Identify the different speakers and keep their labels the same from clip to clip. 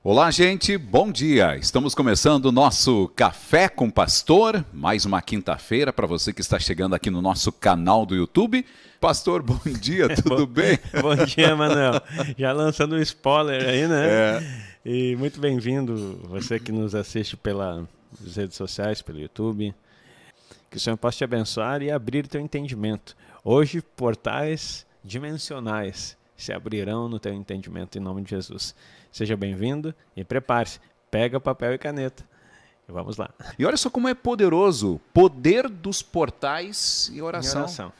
Speaker 1: Olá, gente, bom dia. Estamos começando o nosso Café com Pastor, mais uma quinta-feira para você que está chegando aqui no nosso canal do YouTube. Pastor, bom dia, tudo bem?
Speaker 2: Bom dia, Manuel. Já lançando um spoiler aí, né?
Speaker 1: É.
Speaker 2: E muito bem-vindo, você que nos assiste pelas redes sociais, pelo YouTube. Que o Senhor possa te abençoar e abrir teu entendimento. Hoje, portais dimensionais se abrirão no teu entendimento em nome de Jesus. Seja bem-vindo e prepare-se. Pega papel e caneta. E vamos lá.
Speaker 1: E olha só como é poderoso o poder dos portais e oração.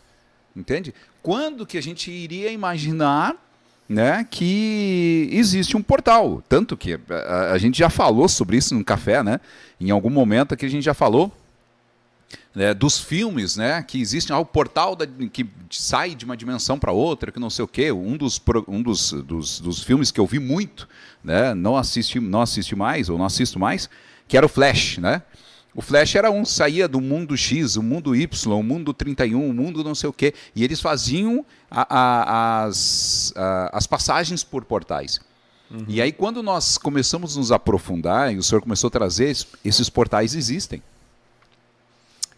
Speaker 1: Entende? Quando que a gente iria imaginar, né, que existe um portal? Tanto que a gente já falou sobre isso no café, né? Em algum momento aqui a gente já falou, né, dos filmes, né, que existem o portal que sai de uma dimensão para outra, que não sei o quê. Um dos filmes que eu vi muito, né, não assisti mais, ou não assisto mais, que era o Flash, né? O Flash saía do mundo X, o mundo Y, o mundo 31, o mundo não sei o quê, e eles faziam as passagens por portais. Uhum. E aí quando nós começamos a nos aprofundar, e o Senhor começou a trazer, esses portais existem.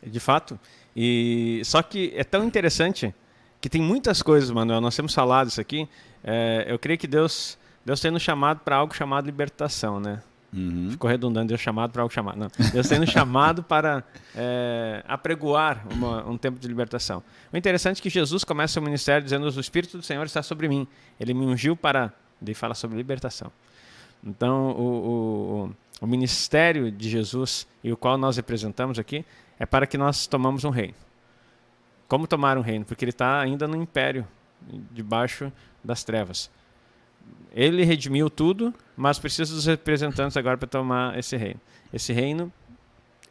Speaker 2: De fato. E só que é tão interessante que tem muitas coisas, Manuel, nós temos falado isso aqui. Eu creio que Deus tem nos chamado para algo chamado libertação, né?
Speaker 1: Uhum.
Speaker 2: Ficou redundante, Deus chamado para algo chamado. Não. Deus tem nos chamado para apregoar um tempo de libertação. O interessante é que Jesus começa seu ministério dizendo: o Espírito do Senhor está sobre mim. Ele me ungiu para... Daí fala sobre libertação. Então, o ministério de Jesus, e o qual nós representamos aqui, é para que nós tomamos um reino. Como tomar um reino? Porque ele está ainda no império, debaixo das trevas. Ele redimiu tudo, mas precisa dos representantes agora para tomar esse reino. Esse reino,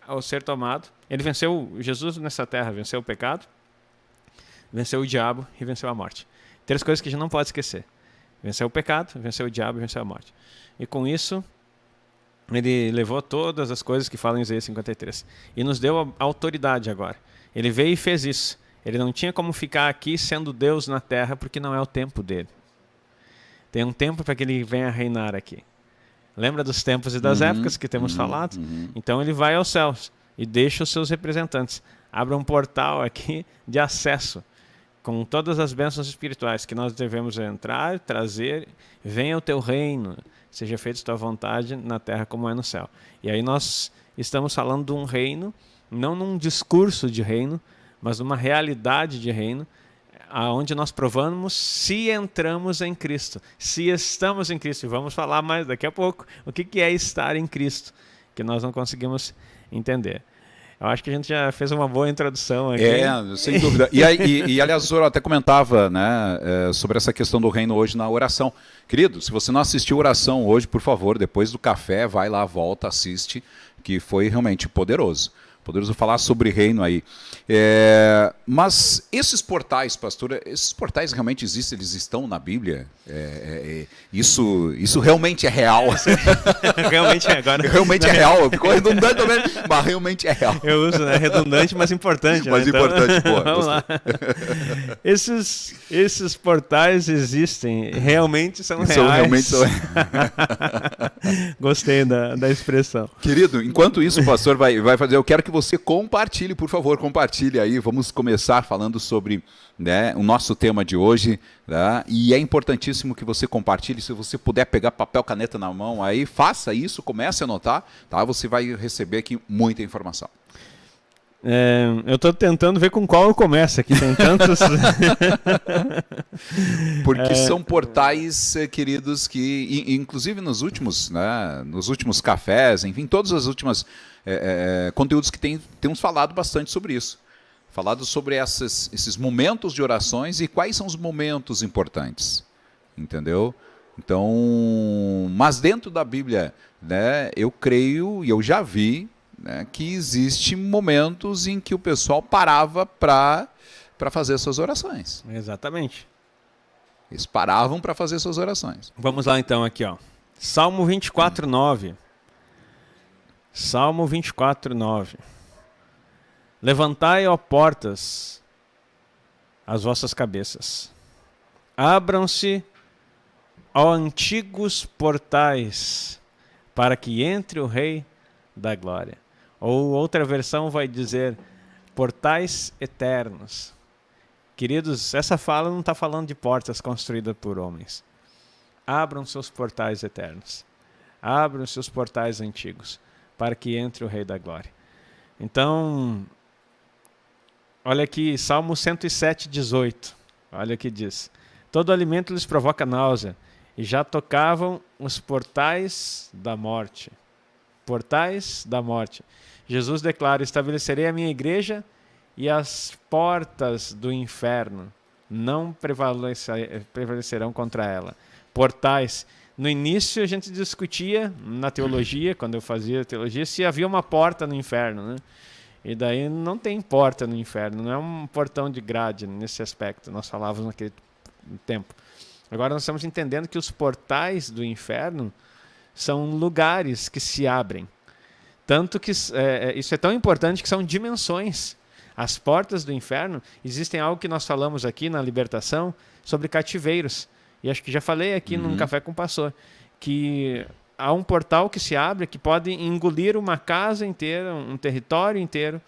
Speaker 2: ao ser tomado, ele venceu, Jesus nessa terra venceu o pecado, venceu o diabo e venceu a morte. Três coisas que a gente não pode esquecer. Venceu o pecado, venceu o diabo e venceu a morte. E com isso, ele levou todas as coisas que falam em Isaías 53. E nos deu a autoridade agora. Ele veio e fez isso. Ele não tinha como ficar aqui sendo Deus na terra, porque não é o tempo dele. Tem um tempo para que ele venha reinar aqui. Lembra dos tempos e das épocas que temos falado? Então ele vai aos céus e deixa os seus representantes. Abre um portal aqui de acesso, com todas as bênçãos espirituais que nós devemos entrar, trazer. Venha o teu reino, seja feita a tua vontade na terra como é no céu. E aí nós estamos falando de um reino, não num discurso de reino, mas numa realidade de reino, aonde nós provamos se entramos em Cristo, se estamos em Cristo. E vamos falar mais daqui a pouco o que é estar em Cristo, que nós não conseguimos entender. Eu acho que a gente já fez uma boa introdução aqui.
Speaker 1: Sem dúvida. E aliás, o senhor até comentava, né, sobre essa questão do reino hoje na oração. Querido, se você não assistiu oração hoje, por favor, depois do café, vai lá, volta, assiste, que foi realmente poderoso. Poderoso falar sobre reino aí. Mas esses portais, pastor, esses portais realmente existem, eles estão na Bíblia? Isso realmente é real?
Speaker 2: Realmente é agora.
Speaker 1: Realmente é real. Ficou redundante também, mas realmente é real.
Speaker 2: Eu uso, né? Redundante, mas importante.
Speaker 1: Mas
Speaker 2: né?
Speaker 1: importante, pô.
Speaker 2: Vamos lá. Esses portais existem, realmente são reais.
Speaker 1: Realmente são.
Speaker 2: Gostei da expressão.
Speaker 1: Querido, enquanto isso o pastor vai fazer, eu quero que você compartilhe, por favor, compartilhe aí. Vamos começar falando sobre, né, o nosso tema de hoje, né? E é importantíssimo que você compartilhe. Se você puder pegar papel, caneta na mão aí, faça isso, comece a anotar, tá? Você vai receber aqui muita informação.
Speaker 2: Eu estou tentando ver com qual eu começo aqui, tem tantos...
Speaker 1: Porque são portais, queridos, que inclusive nos últimos cafés, enfim, todas as últimas conteúdos que temos falado bastante sobre isso. Falado sobre esses momentos de orações e quais são os momentos importantes, entendeu? Então, mas dentro da Bíblia, né, eu creio e eu já vi, né, que existem momentos em que o pessoal parava para fazer suas orações.
Speaker 2: Exatamente.
Speaker 1: Eles paravam para fazer suas orações.
Speaker 2: Vamos lá então aqui, ó. Salmo 24:9. Salmo 24:9. Levantai, ó portas, as vossas cabeças. Abram-se, ó antigos portais, para que entre o Rei da Glória. Ou outra versão vai dizer, portais eternos. Queridos, essa fala não está falando de portas construídas por homens. Abram seus portais eternos. Abram seus portais antigos, para que entre o Rei da Glória. Então, olha aqui, Salmo 107, 18. Olha o que diz. Todo alimento lhes provoca náusea, e já tocavam os portais da morte. Portais da morte. Jesus declara, estabelecerei a minha igreja e as portas do inferno não prevalecerão contra ela. Portais. No início a gente discutia na teologia, quando eu fazia teologia, se havia uma porta no inferno, né? E daí não tem porta no inferno, não é um portão de grade nesse aspecto, nós falávamos naquele tempo. Agora nós estamos entendendo que os portais do inferno são lugares que se abrem. Tanto que isso é tão importante que são dimensões. As portas do inferno, existem algo que nós falamos aqui na libertação sobre cativeiros. E acho que já falei aqui num Café com o Pastor, que há um portal que se abre que pode engolir uma casa inteira, um território inteiro,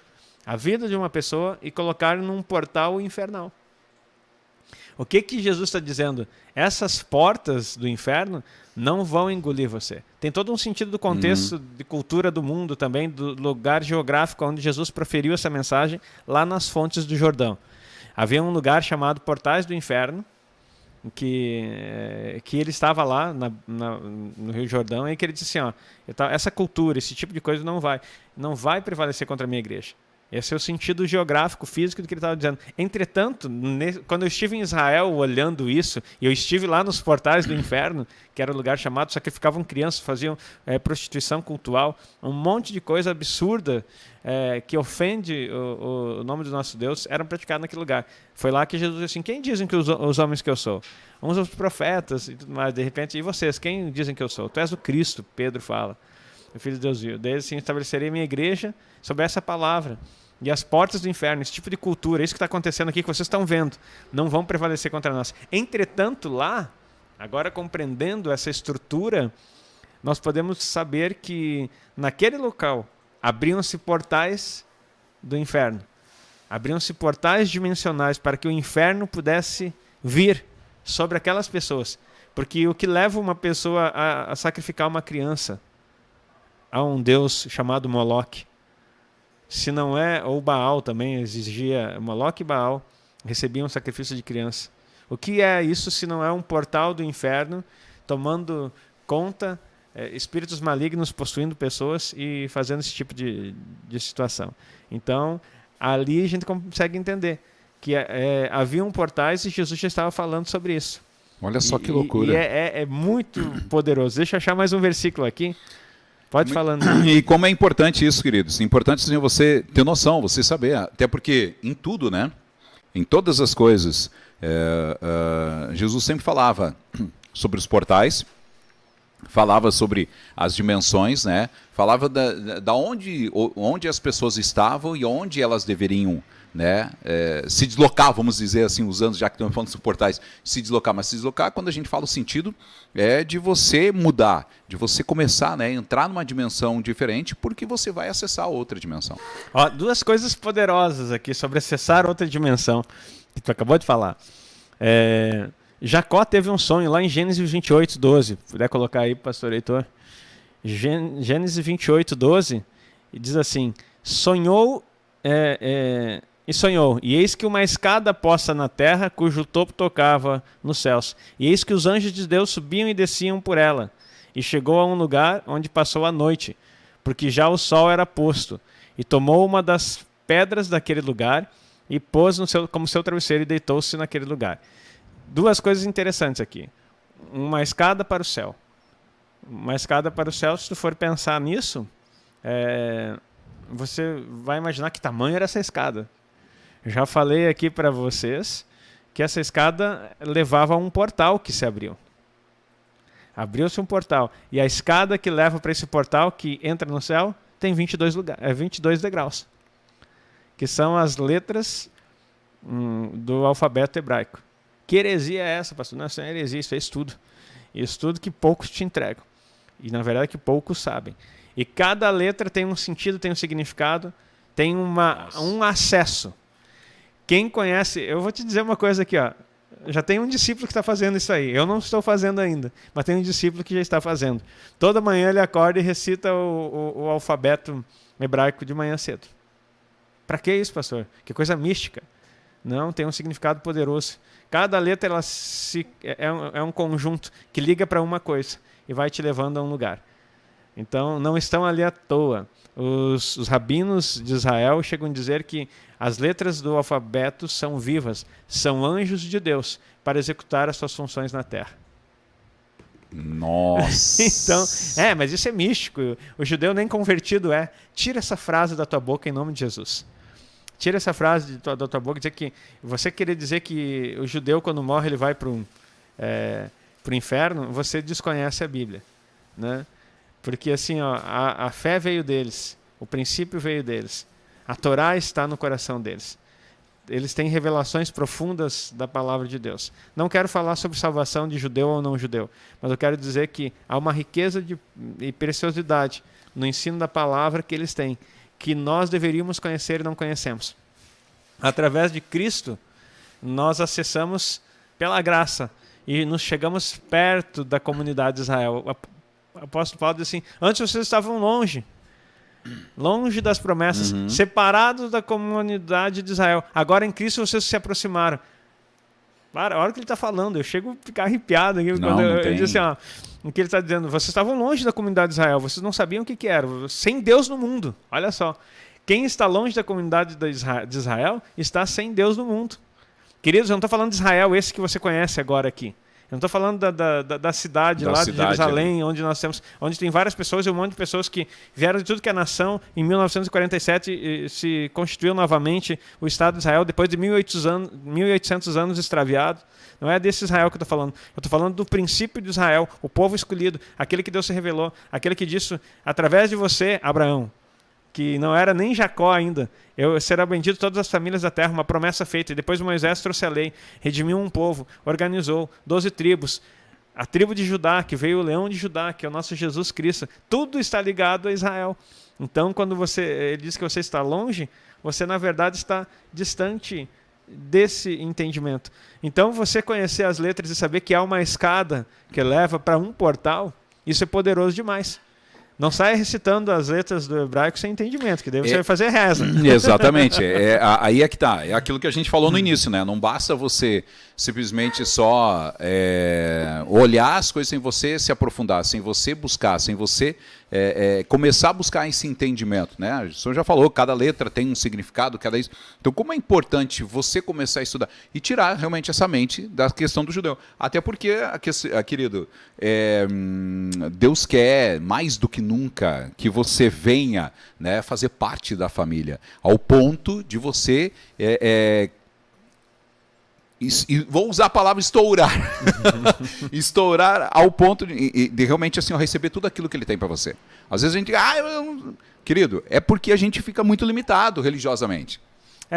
Speaker 2: a vida de uma pessoa e colocar num portal infernal. O que Jesus está dizendo? Essas portas do inferno não vão engolir você. Tem todo um sentido do contexto de cultura do mundo também, do lugar geográfico onde Jesus proferiu essa mensagem, lá nas fontes do Jordão. Havia um lugar chamado Portais do Inferno, que ele estava lá no Rio Jordão, e que ele disse assim, essa cultura, esse tipo de coisa não vai prevalecer contra a minha igreja. Esse é o sentido geográfico, físico do que ele estava dizendo. Entretanto, quando eu estive em Israel olhando isso, e eu estive lá nos portais do inferno, que era um lugar chamado, sacrificavam crianças, faziam prostituição cultural, um monte de coisa absurda que ofende o nome do nosso Deus, eram praticadas naquele lugar. Foi lá que Jesus disse assim, quem dizem que os homens que eu sou? Uns os profetas e tudo mais. De repente, e vocês, quem dizem que eu sou? Tu és o Cristo, Pedro fala. O Filho de Deus viu. Daí assim, estabelecerei minha igreja sobre essa palavra. E as portas do inferno, esse tipo de cultura, isso que está acontecendo aqui, que vocês estão vendo, não vão prevalecer contra nós. Entretanto, lá, agora compreendendo essa estrutura, nós podemos saber que naquele local abriam-se portais do inferno. Abriam-se portais dimensionais para que o inferno pudesse vir sobre aquelas pessoas. Porque o que leva uma pessoa a sacrificar uma criança a um deus chamado Moloque, se não é, ou Baal também exigia, Moloque e Baal recebiam um sacrifício de criança. O que é isso se não é um portal do inferno tomando conta, espíritos malignos possuindo pessoas e fazendo esse tipo de situação? Então, ali a gente consegue entender que haviam portais e Jesus já estava falando sobre isso.
Speaker 1: Olha só que loucura.
Speaker 2: E é muito poderoso. Deixa eu achar mais um versículo aqui. Pode falando.
Speaker 1: E como é importante isso, queridos. É importante assim, você ter noção, você saber. Até porque em tudo, né? Em todas as coisas, Jesus sempre falava sobre os portais, falava sobre as dimensões, né? Falava da onde as pessoas estavam e onde elas deveriam, né, se deslocar, vamos dizer assim, usando, já que estamos falando dos portais, se deslocar. Mas se deslocar, quando a gente fala o sentido, é de você mudar, de você começar, né, entrar numa dimensão diferente, porque você vai acessar outra dimensão.
Speaker 2: Ó, duas coisas poderosas aqui sobre acessar outra dimensão, que tu acabou de falar. Jacó teve um sonho lá em Gênesis 28, 12. Puder colocar aí, pastor Heitor. Gênesis 28, 12, e diz assim, sonhou, e eis que uma escada posta na terra, cujo topo tocava nos céus. E eis que os anjos de Deus subiam e desciam por ela. E chegou a um lugar onde passou a noite, porque já o sol era posto. E tomou uma das pedras daquele lugar e pôs como seu travesseiro e deitou-se naquele lugar. Duas coisas interessantes aqui. Uma escada para o céu. Uma escada para o céu, se tu for pensar nisso, você vai imaginar que tamanho era essa escada. Já falei aqui para vocês que essa escada levava a um portal que se abriu. Abriu-se um portal. E a escada que leva para esse portal, que entra no céu, tem 22 degraus. Que são as letras do alfabeto hebraico. Que heresia é essa, pastor? Não, isso é heresia, isso é estudo. Estudo que poucos te entregam. E na verdade que poucos sabem. E cada letra tem um sentido, tem um significado, tem um acesso. Quem conhece... Eu vou te dizer uma coisa aqui, ó. Já tem um discípulo que está fazendo isso aí. Eu não estou fazendo ainda, mas tem um discípulo que já está fazendo. Toda manhã ele acorda e recita o alfabeto hebraico de manhã cedo. Para que isso, pastor? Que coisa mística. Não, tem um significado poderoso. Cada letra é um conjunto que liga para uma coisa e vai te levando a um lugar. Então, não estão ali à toa. Os rabinos de Israel chegam a dizer que as letras do alfabeto são vivas, são anjos de Deus para executar as suas funções na terra.
Speaker 1: Nossa!
Speaker 2: Então, mas isso é místico. O judeu nem convertido é. Tira essa frase da tua boca em nome de Jesus. Tira essa frase da tua boca, dizer que você querer dizer que o judeu quando morre ele vai para o inferno, você desconhece a Bíblia, né? Porque assim, ó, a fé veio deles, o princípio veio deles, a Torá está no coração deles. Eles têm revelações profundas da palavra de Deus. Não quero falar sobre salvação de judeu ou não judeu, mas eu quero dizer que há uma riqueza e preciosidade no ensino da palavra que eles têm, que nós deveríamos conhecer e não conhecemos. Através de Cristo, nós acessamos pela graça e nos chegamos perto da comunidade de Israel. O apóstolo Paulo diz assim, antes vocês estavam longe das promessas, separados da comunidade de Israel. Agora em Cristo vocês se aproximaram. Para, a hora que ele está falando, eu chego a ficar arrepiado aqui, quando eu digo assim, ó, o que ele está dizendo, vocês estavam longe da comunidade de Israel, vocês não sabiam o que era, sem Deus no mundo. Olha só, quem está longe da comunidade de Israel está sem Deus no mundo. Queridos, eu não estou falando de Israel, esse que você conhece agora aqui. Eu não estou falando da cidade lá de Jerusalém, onde tem várias pessoas e um monte de pessoas que vieram de tudo que é nação. Em 1947 se constituiu novamente o Estado de Israel, depois de 1800 anos extraviado. Não é desse Israel que eu estou falando. Eu estou falando do princípio de Israel, o povo escolhido, aquele que Deus se revelou, aquele que disse, através de você, Abraão, que não era nem Jacó ainda, eu será bendito todas as famílias da terra, uma promessa feita. E depois Moisés trouxe a lei, redimiu um povo, organizou 12 tribos. A tribo de Judá, que veio o leão de Judá, que é o nosso Jesus Cristo. Tudo está ligado a Israel. Então, quando ele diz que você está longe, você, na verdade, está distante desse entendimento. Então, você conhecer as letras e saber que há uma escada que leva para um portal, isso é poderoso demais. Não saia recitando as letras do hebraico sem entendimento, que daí você vai fazer reza.
Speaker 1: Exatamente. Aí é que tá. É aquilo que a gente falou no início, né? Não basta você simplesmente só olhar as coisas sem você se aprofundar, sem você buscar, sem você começar a buscar esse entendimento, né? O senhor já falou, cada letra tem um significado, cada isso. Então, como é importante você começar a estudar e tirar realmente essa mente da questão do judeu. Até porque, querido, Deus quer mais do que nunca que você venha, né, fazer parte da família, ao ponto de você e vou usar a palavra estourar. Estourar ao ponto de realmente assim, receber tudo aquilo que ele tem para você. Às vezes a gente... Querido, é porque a gente fica muito limitado religiosamente.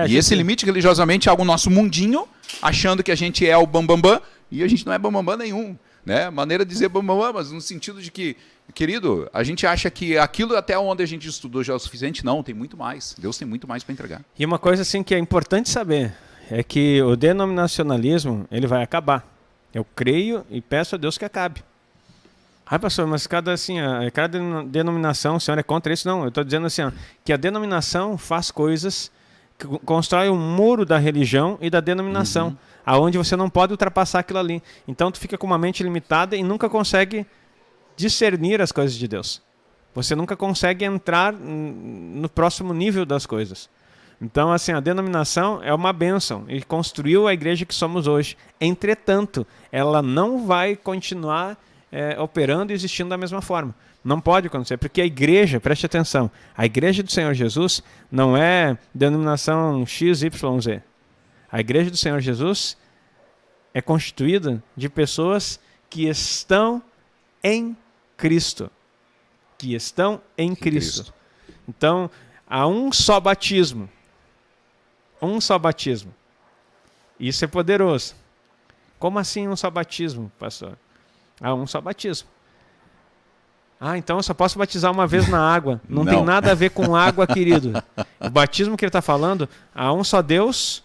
Speaker 1: Esse limite religiosamente é algo nosso mundinho, achando que a gente é o bambambam, e a gente não é bambambam nenhum. Né? Maneira de dizer bambambam, mas no sentido de que, querido, a gente acha que aquilo até onde a gente estudou já é o suficiente. Não, tem muito mais. Deus tem muito mais para entregar.
Speaker 2: E uma coisa assim que é importante saber é que o denominacionalismo ele vai acabar. Eu creio e peço a Deus que acabe. Pastor, mas cada denominação, o senhor é contra isso? Não, eu estou dizendo assim, que a denominação faz coisas, constrói um muro da religião e da denominação, aonde você não pode ultrapassar aquilo ali. Então tu fica com uma mente limitada e nunca consegue discernir as coisas de Deus. Você nunca consegue entrar no próximo nível das coisas. Então, assim, a denominação é uma bênção e construiu a igreja que somos hoje. Entretanto, ela não vai continuar operando e existindo da mesma forma. Não pode acontecer, porque a igreja, preste atenção, a igreja do Senhor Jesus não é denominação XYZ. A igreja do Senhor Jesus é constituída de pessoas que estão em Cristo. Que estão em Cristo. Então, há um só batismo. Um só batismo. Isso é poderoso. Como assim um só batismo, pastor? Há um só batismo. Ah, então eu só posso batizar uma vez na água. Não tem nada a ver com água, querido. O batismo que ele está falando, há um só Deus,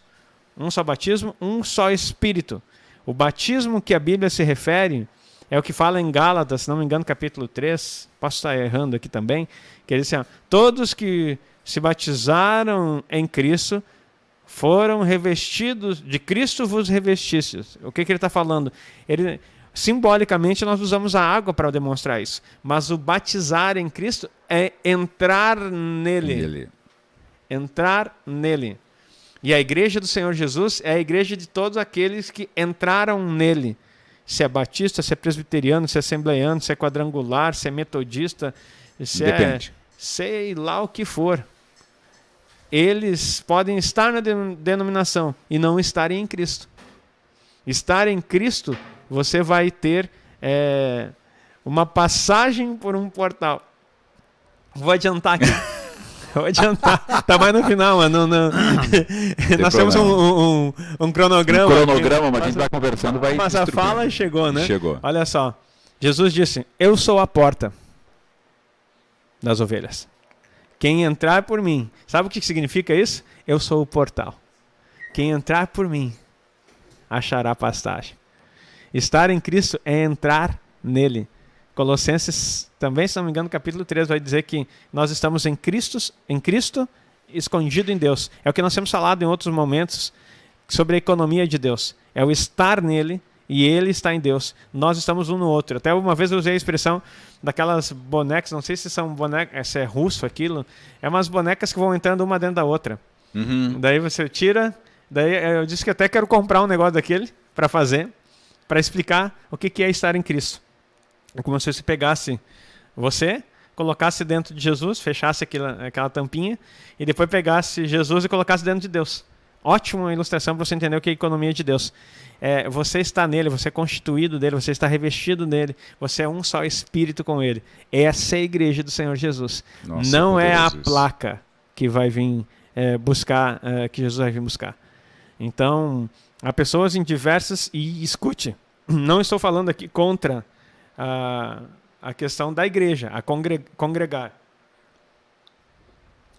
Speaker 2: um só batismo, um só Espírito. O batismo que a Bíblia se refere é o que fala em Gálatas, se não me engano, capítulo 3, posso estar errando aqui também, que ele diz assim, todos que se batizaram em Cristo foram revestidos, de Cristo vos revestistes. O que ele está falando? Simbolicamente, nós usamos a água para demonstrar isso. Mas o batizar em Cristo é entrar nele. Entrar nele. E a igreja do Senhor Jesus é a igreja de todos aqueles que entraram nele. Se é batista, se é presbiteriano, se é assembleiano, se é quadrangular, se é metodista, se
Speaker 1: Depende.
Speaker 2: sei lá o que for. Eles podem estar na denominação e não estarem em Cristo. Estar em Cristo, você vai ter uma passagem por um portal. Vou adiantar aqui. Vou adiantar. Tá mais no final, mano. Nós temos um cronograma.
Speaker 1: Um cronograma, mas a gente vai conversando, vai
Speaker 2: Mas a fala chegou, né?
Speaker 1: Chegou.
Speaker 2: Olha só. Jesus disse, eu sou a porta das ovelhas. Quem entrar por mim. Sabe o que significa isso? Eu sou o portal. Quem entrar por mim achará pastagem. Estar em Cristo é entrar nele. Colossenses, também, se não me engano, capítulo 3, vai dizer que nós estamos em Cristo, escondido em Deus. É o que nós temos falado em outros momentos sobre a economia de Deus. É o estar nele e ele está em Deus. Nós estamos um no outro. Até uma vez eu usei a expressão daquelas bonecas, não sei se são bonecas, se é russo aquilo, é umas bonecas que vão entrando uma dentro da outra.
Speaker 1: Uhum.
Speaker 2: Daí você tira, daí eu disse que até quero comprar um negócio daquele para fazer, para explicar o que é estar em Cristo. É como se você pegasse você, colocasse dentro de Jesus, fechasse aquela tampinha, e depois pegasse Jesus e colocasse dentro de Deus. Ótima ilustração para você entender o que é a economia de Deus. Você está nele, você é constituído dele, você está revestido nele, você é um só espírito com ele. Essa é a igreja do Senhor Jesus.
Speaker 1: Nossa,
Speaker 2: não é a
Speaker 1: isso.
Speaker 2: placa que vai vir buscar, que Jesus vai vir buscar. Então, há pessoas em diversas... E escute, não estou falando aqui contra a questão da igreja, a congregar.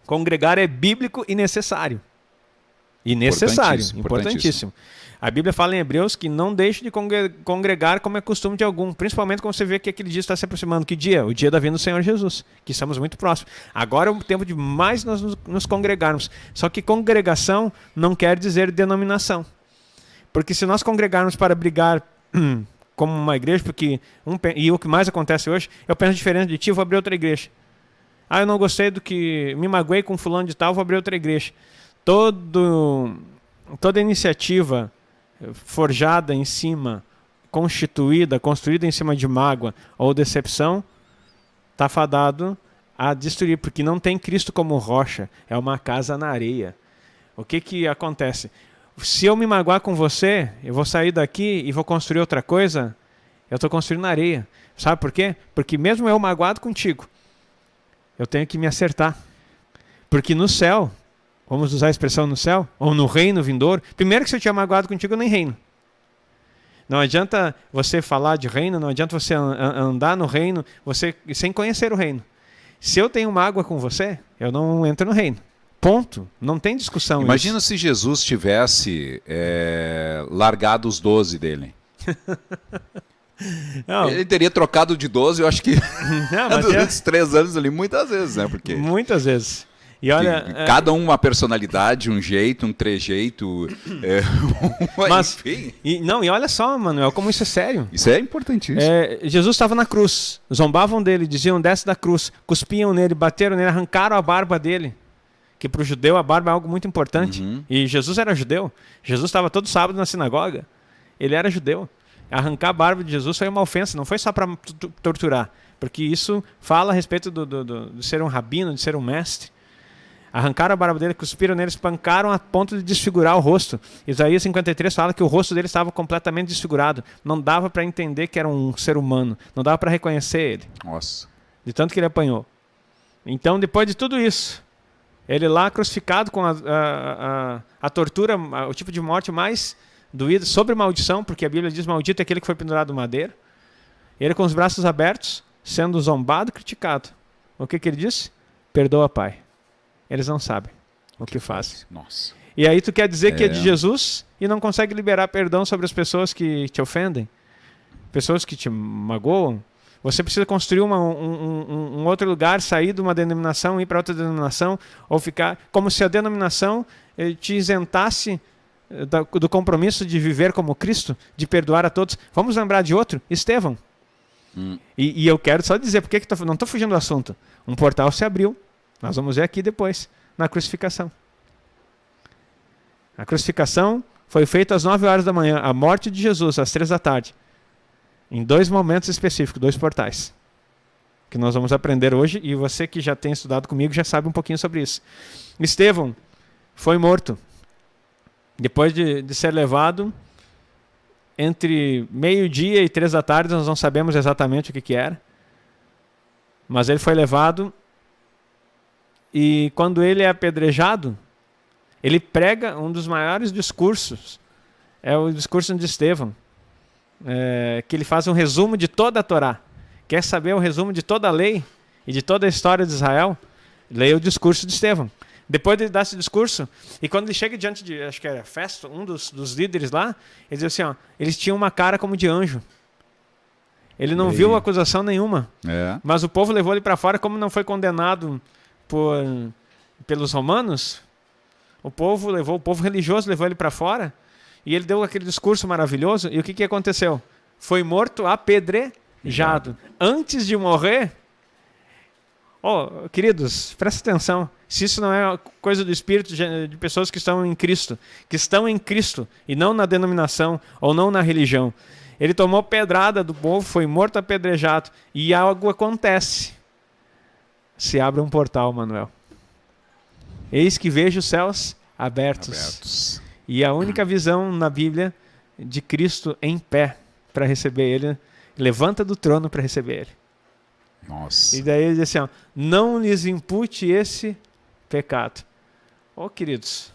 Speaker 2: Congregar é bíblico e necessário. E necessário, importantíssimo. A Bíblia fala em Hebreus que não deixe de congregar como é costume de algum, principalmente quando você vê que aquele dia está se aproximando. Que dia? O dia da vinda do Senhor Jesus, que estamos muito próximos. Agora é o tempo de mais nós nos congregarmos. Só que congregação não quer dizer denominação. Porque se nós congregarmos para brigar como uma igreja, e o que mais acontece hoje, eu penso diferente de ti, vou abrir outra igreja. Eu não gostei do que... Me magoei com fulano de tal, vou abrir outra igreja. Toda iniciativa forjada em cima, construída em cima de mágoa ou decepção, está fadado a destruir, porque não tem Cristo como rocha, é uma casa na areia. O que acontece? Se eu me magoar com você, eu vou sair daqui e vou construir outra coisa, eu estou construindo na areia. Sabe por quê? Porque mesmo eu magoado contigo, eu tenho que me acertar. Porque no céu, vamos usar a expressão no céu, ou no reino vindouro, primeiro que se eu tiver magoado contigo, eu nem reino. Não adianta você falar de reino, não adianta você andar no reino sem conhecer o reino. Se eu tenho mágoa com você, eu não entro no reino. Ponto. Não tem discussão.
Speaker 1: Imagina
Speaker 2: isso.
Speaker 1: se Jesus tivesse largado os 12 dele.
Speaker 2: Não.
Speaker 1: Ele teria trocado de 12, eu acho que durante os 3 anos ali, muitas vezes, né? Porque
Speaker 2: muitas vezes. E olha,
Speaker 1: cada um uma personalidade, um jeito, um trejeito.
Speaker 2: Mas,
Speaker 1: enfim.
Speaker 2: E olha só, Manuel, como isso é sério.
Speaker 1: Isso é importantíssimo.
Speaker 2: Jesus estava na cruz, zombavam dele, diziam desce da cruz, cuspiam nele, bateram nele, arrancaram a barba dele. Que para o judeu a barba é algo muito importante.
Speaker 1: Uhum.
Speaker 2: E Jesus era judeu. Jesus estava todo sábado na sinagoga. Ele era judeu. Arrancar a barba de Jesus foi uma ofensa, não foi só para torturar. Porque isso fala a respeito de ser um rabino, de ser um mestre. Arrancaram a barba dele, cuspiram nele, espancaram a ponto de desfigurar o rosto. Isaías 53 fala que o rosto dele estava completamente desfigurado. Não dava para entender que era um ser humano. Não dava para reconhecer ele.
Speaker 1: Nossa.
Speaker 2: De tanto que ele apanhou. Então, depois de tudo isso, ele lá crucificado com a tortura, o tipo de morte mais doída, sobre maldição, porque a Bíblia diz maldito é aquele que foi pendurado no madeiro. Ele com os braços abertos, sendo zombado, criticado. O que ele disse? Perdoa, Pai. Eles não sabem o que fazem.
Speaker 1: Nossa.
Speaker 2: E aí tu quer dizer que é de Jesus e não consegue liberar perdão sobre as pessoas que te ofendem? Pessoas que te magoam? Você precisa construir um outro lugar, sair de uma denominação, ir para outra denominação, ou ficar como se a denominação te isentasse do compromisso de viver como Cristo, de perdoar a todos. Vamos lembrar de outro? Estevão. E eu quero só dizer, porque não estou fugindo do assunto. Um portal se abriu, nós vamos ver aqui depois, na crucificação. A crucificação foi feita às 9 horas da manhã, a morte de Jesus às 3 da tarde. Em 2 momentos específicos, 2 portais, que nós vamos aprender hoje, e você que já tem estudado comigo já sabe um pouquinho sobre isso. Estevão foi morto. Depois de ser levado, entre meio-dia e 3 da tarde, nós não sabemos exatamente o que era, mas ele foi levado, e quando ele é apedrejado, ele prega um dos maiores discursos, é o discurso de Estevão, que ele faz um resumo de toda a Torá. Quer saber o resumo de toda a lei e de toda a história de Israel? Leia o discurso de Estevão. Depois de ele dar esse discurso, e quando ele chega diante de, acho que era Festo, um dos líderes lá, ele diz assim, eles tinham uma cara como de anjo. Ele não viu acusação nenhuma. Mas o povo levou ele para fora, como não foi condenado pelos romanos, o povo religioso levou ele para fora, e ele deu aquele discurso maravilhoso, e o que aconteceu? Foi morto apedrejado. Antes de morrer, queridos, presta atenção, se isso não é coisa do Espírito de pessoas que estão em Cristo e não na denominação ou não na religião. Ele tomou pedrada do povo, foi morto apedrejado, e algo acontece. Se abre um portal, Manuel. Eis que vejo os céus abertos. E a única visão na Bíblia de Cristo em pé para receber ele, levanta do trono para receber ele.
Speaker 1: Nossa.
Speaker 2: E daí ele diz assim, não lhes impute esse pecado. Queridos,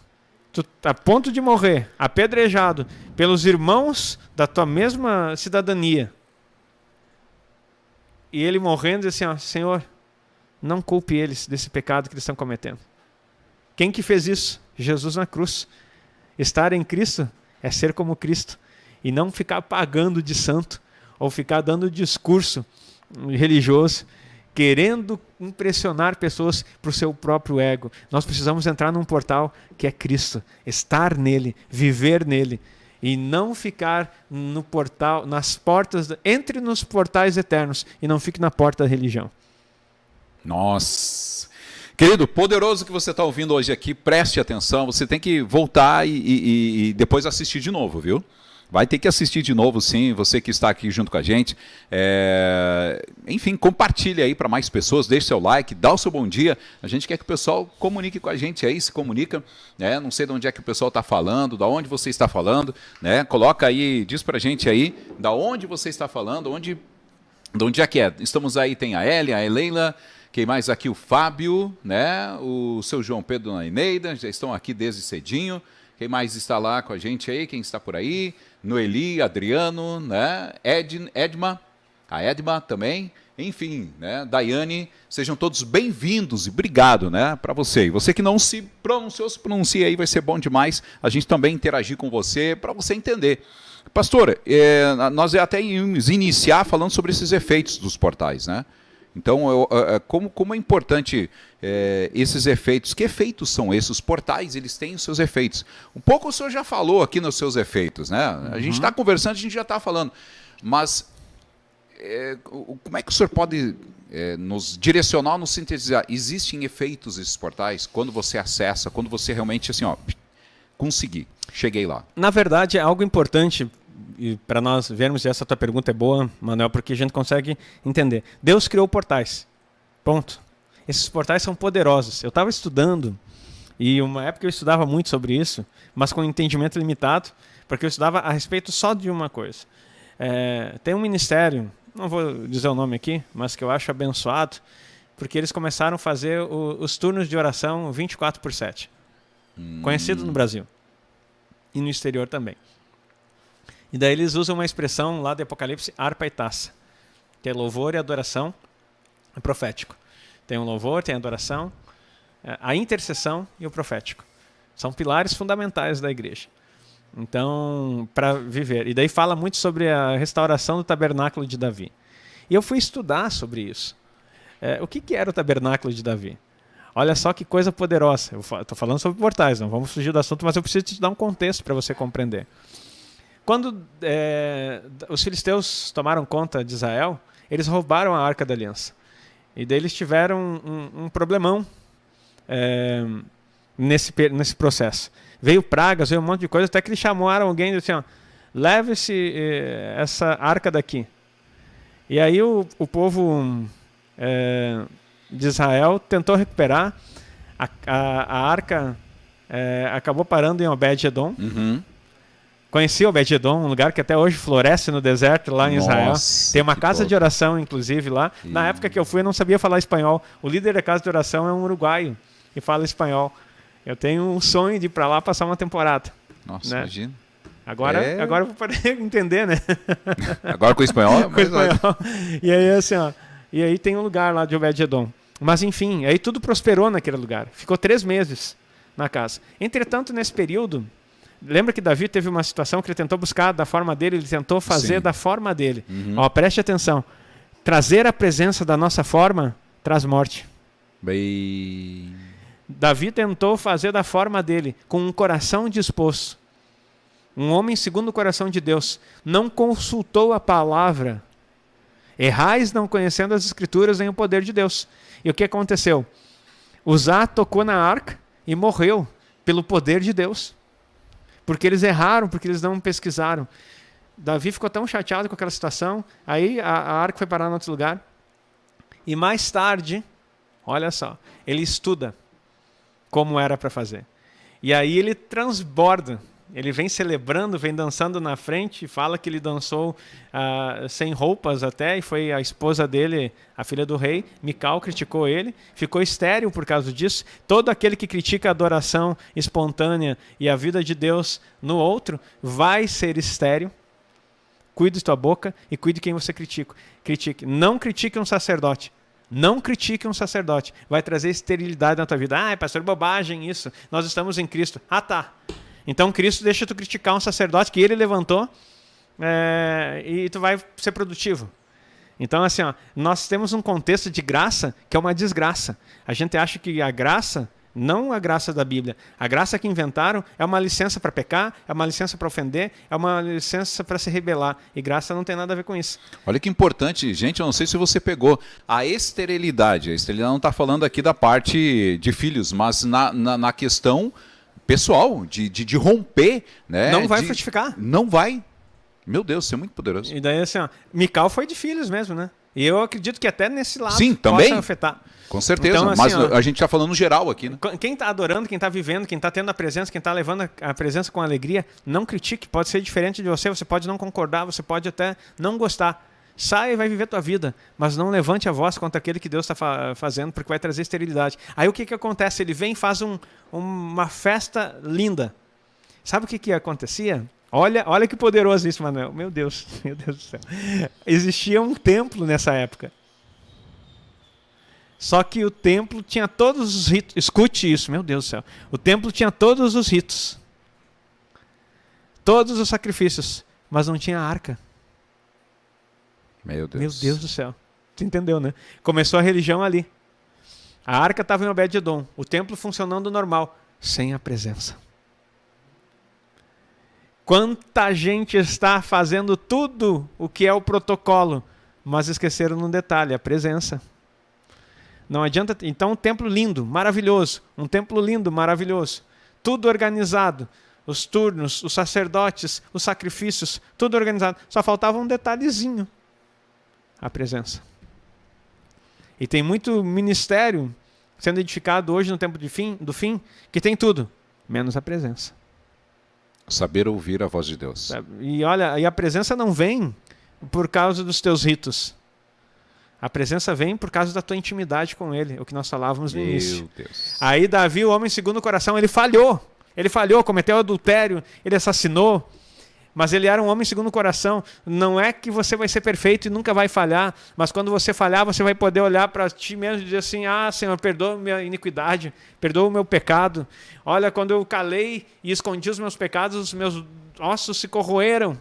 Speaker 2: tu tá a ponto de morrer, apedrejado pelos irmãos da tua mesma cidadania. E ele morrendo diz assim, Senhor, não culpe eles desse pecado que eles estão cometendo. Quem que fez isso? Jesus na cruz. Estar em Cristo é ser como Cristo e não ficar pagando de santo ou ficar dando discurso religioso, querendo impressionar pessoas para o seu próprio ego. Nós precisamos entrar num portal que é Cristo, estar nele, viver nele e não ficar no portal, nas portas, entre nos portais eternos e não fique na porta da religião.
Speaker 1: Nossa! Querido, poderoso que você está ouvindo hoje aqui, preste atenção, você tem que voltar e depois assistir de novo, viu? Vai ter que assistir de novo, sim, você que está aqui junto com a gente. Enfim, compartilhe aí para mais pessoas, deixe seu like, dá o seu bom dia. A gente quer que o pessoal comunique com a gente aí, se comunica. Não sei de onde é que o pessoal está falando, de onde você está falando. Coloca aí, diz para a gente aí, de onde você está falando, de onde é que é. Estamos aí, tem a Elia, a Leila... Quem mais aqui? O Fábio, o seu João Pedro e a Ineida, já estão aqui desde cedinho. Quem mais está lá com a gente aí? Quem está por aí? Noeli, Adriano, Edma, a Edma também. Enfim, Daiane, sejam todos bem-vindos e obrigado para você. E você que não se pronunciou, se pronuncia aí, vai ser bom demais a gente também interagir com você, para você entender. Pastor, nós até íamos iniciar falando sobre esses efeitos dos portais, Então, como é importante esses efeitos? Que efeitos são esses? Os portais, eles têm os seus efeitos. Um pouco o senhor já falou aqui nos seus efeitos, A gente está conversando, a gente já está falando. Mas como é que o senhor pode nos direcionar, nos sintetizar? Existem efeitos esses portais quando você acessa, quando você realmente, assim, consegui, cheguei lá?
Speaker 2: Na verdade, é algo importante. E para nós vermos, essa tua pergunta é boa, Manuel, porque a gente consegue entender. Deus criou portais. Ponto. Esses portais são poderosos. Eu estava estudando, e uma época eu estudava muito sobre isso, mas com entendimento limitado, porque eu estudava a respeito só de uma coisa. Tem um ministério, não vou dizer o nome aqui, mas que eu acho abençoado, porque eles começaram a fazer os turnos de oração 24/7. Conhecido no Brasil. E no exterior também. E daí eles usam uma expressão lá de Apocalipse, harpa e taça. Tem louvor e adoração profético. Tem o louvor, tem a adoração, a intercessão e o profético. São pilares fundamentais da igreja. Então, para viver. E daí fala muito sobre a restauração do tabernáculo de Davi. E eu fui estudar sobre isso. O que era o tabernáculo de Davi? Olha só que coisa poderosa. Eu estou falando sobre portais, não vamos fugir do assunto, mas eu preciso te dar um contexto para você compreender. Quando os filisteus tomaram conta de Israel, eles roubaram a Arca da Aliança. E daí eles tiveram um problemão nesse processo. Veio pragas, veio um monte de coisa, até que eles chamaram alguém e disseram, assim, leve essa arca daqui. E aí o povo de Israel tentou recuperar, a arca acabou parando em Obed-Edom.
Speaker 1: Uhum.
Speaker 2: Conheci Obed-Edom, um lugar que até hoje floresce no deserto lá em Israel. Tem uma casa de oração, inclusive, lá. Na época que eu fui, eu não sabia falar espanhol. O líder da casa de oração é um uruguaio e fala espanhol. Eu tenho um sonho de ir para lá passar uma temporada.
Speaker 1: Nossa, né? Imagina.
Speaker 2: Agora eu vou poder entender, né?
Speaker 1: Agora com o espanhol?
Speaker 2: Com o espanhol. E aí, assim, e aí tem um lugar lá de Obed-Edom. Mas, enfim, aí tudo prosperou naquele lugar. Ficou 3 meses na casa. Entretanto, nesse período, lembra que Davi teve uma situação que ele tentou buscar da forma dele, ele tentou fazer da forma dele. Uhum. Preste atenção. Trazer a presença da nossa forma traz morte.
Speaker 1: Bem...
Speaker 2: Davi tentou fazer da forma dele, com um coração disposto. Um homem segundo o coração de Deus. Não consultou a palavra. Errais não conhecendo as escrituras nem o poder de Deus. E o que aconteceu? Uzá tocou na arca e morreu pelo poder de Deus. Porque eles erraram, porque eles não pesquisaram. Davi ficou tão chateado com aquela situação, aí a arca foi parar em outro lugar. E mais tarde, olha só, ele estuda como era para fazer. E aí ele transborda. Ele vem celebrando, vem dançando na frente, fala que ele dançou sem roupas até, e foi a esposa dele, a filha do rei, Mical, criticou ele, ficou estéril por causa disso. Todo aquele que critica a adoração espontânea e a vida de Deus no outro, vai ser estéril. Cuide de tua boca e cuide de quem você critique. Não critique um sacerdote. Não critique um sacerdote. Vai trazer esterilidade na tua vida. Pastor, bobagem isso. Nós estamos em Cristo. Tá. Então Cristo deixa tu criticar um sacerdote que ele levantou e tu vai ser produtivo. Então, assim, nós temos um contexto de graça que é uma desgraça. A gente acha que a graça, não a graça da Bíblia, a graça que inventaram é uma licença para pecar, é uma licença para ofender, é uma licença para se rebelar. E graça não tem nada a ver com isso.
Speaker 1: Olha que importante, gente, eu não sei se você pegou a esterilidade. A esterilidade não está falando aqui da parte de filhos, mas na questão pessoal, de romper, né?
Speaker 2: Não vai frutificar.
Speaker 1: Não vai. Meu Deus, isso é muito poderoso.
Speaker 2: E daí, assim, Mical foi de filhos mesmo, né? E eu acredito que até nesse lado
Speaker 1: possa
Speaker 2: afetar.
Speaker 1: Com certeza, então, assim, mas a gente está falando no geral aqui, né?
Speaker 2: Quem está adorando, quem está vivendo, quem está tendo a presença, quem está levando a presença com alegria, não critique, pode ser diferente de você pode não concordar, você pode até não gostar. Sai e vai viver tua vida, mas não levante a voz contra aquele que Deus está fazendo, porque vai trazer esterilidade. Aí o que acontece? Ele vem e faz uma festa linda. Sabe o que acontecia? Olha que poderoso isso, Manuel. Meu Deus do céu. Existia um templo nessa época. Só que o templo tinha todos os ritos. Escute isso, meu Deus do céu. O templo tinha todos os ritos. Todos os sacrifícios, mas não tinha arca.
Speaker 1: Meu
Speaker 2: Deus do céu. Você entendeu, né? Começou a religião ali. A arca estava em Obed-Edom. O templo funcionando normal, sem a presença. Quanta gente está fazendo tudo o que é o protocolo, mas esqueceram num detalhe, a presença. Não adianta. Então, um templo lindo, maravilhoso. Um templo lindo, maravilhoso. Tudo organizado. Os turnos, os sacerdotes, os sacrifícios, tudo organizado. Só faltava um detalhezinho. A presença. E tem muito ministério sendo edificado hoje no tempo do fim, que tem tudo, menos a presença.
Speaker 1: Saber ouvir a voz de Deus.
Speaker 2: E olha, a presença não vem por causa dos teus ritos. A presença vem por causa da tua intimidade com Ele, o que nós falávamos no início.
Speaker 1: Deus.
Speaker 2: Aí Davi, o homem segundo o coração, ele falhou. Ele falhou, cometeu adultério, ele assassinou. Mas ele era um homem segundo o coração. Não é que você vai ser perfeito e nunca vai falhar, mas quando você falhar, você vai poder olhar para ti mesmo e dizer assim, Senhor, perdoa minha iniquidade, perdoa o meu pecado. Olha, quando eu calei e escondi os meus pecados, os meus ossos se corroeram.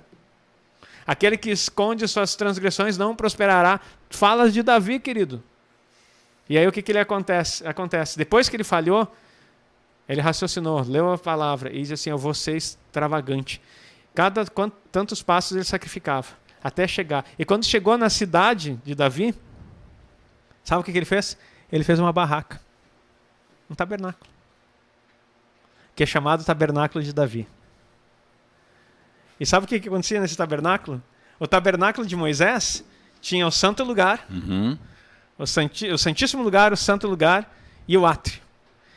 Speaker 2: Aquele que esconde suas transgressões não prosperará. Falas de Davi, querido. E aí o que ele acontece? Depois que ele falhou, ele raciocinou, leu a palavra e disse assim, eu vou ser extravagante. Tantos passos ele sacrificava, até chegar. E quando chegou na cidade de Davi, sabe o que ele fez? Ele fez uma barraca, um tabernáculo, que é chamado Tabernáculo de Davi. E sabe o que acontecia nesse tabernáculo? O tabernáculo de Moisés tinha o santo lugar, o santíssimo lugar, o santo lugar e o átrio,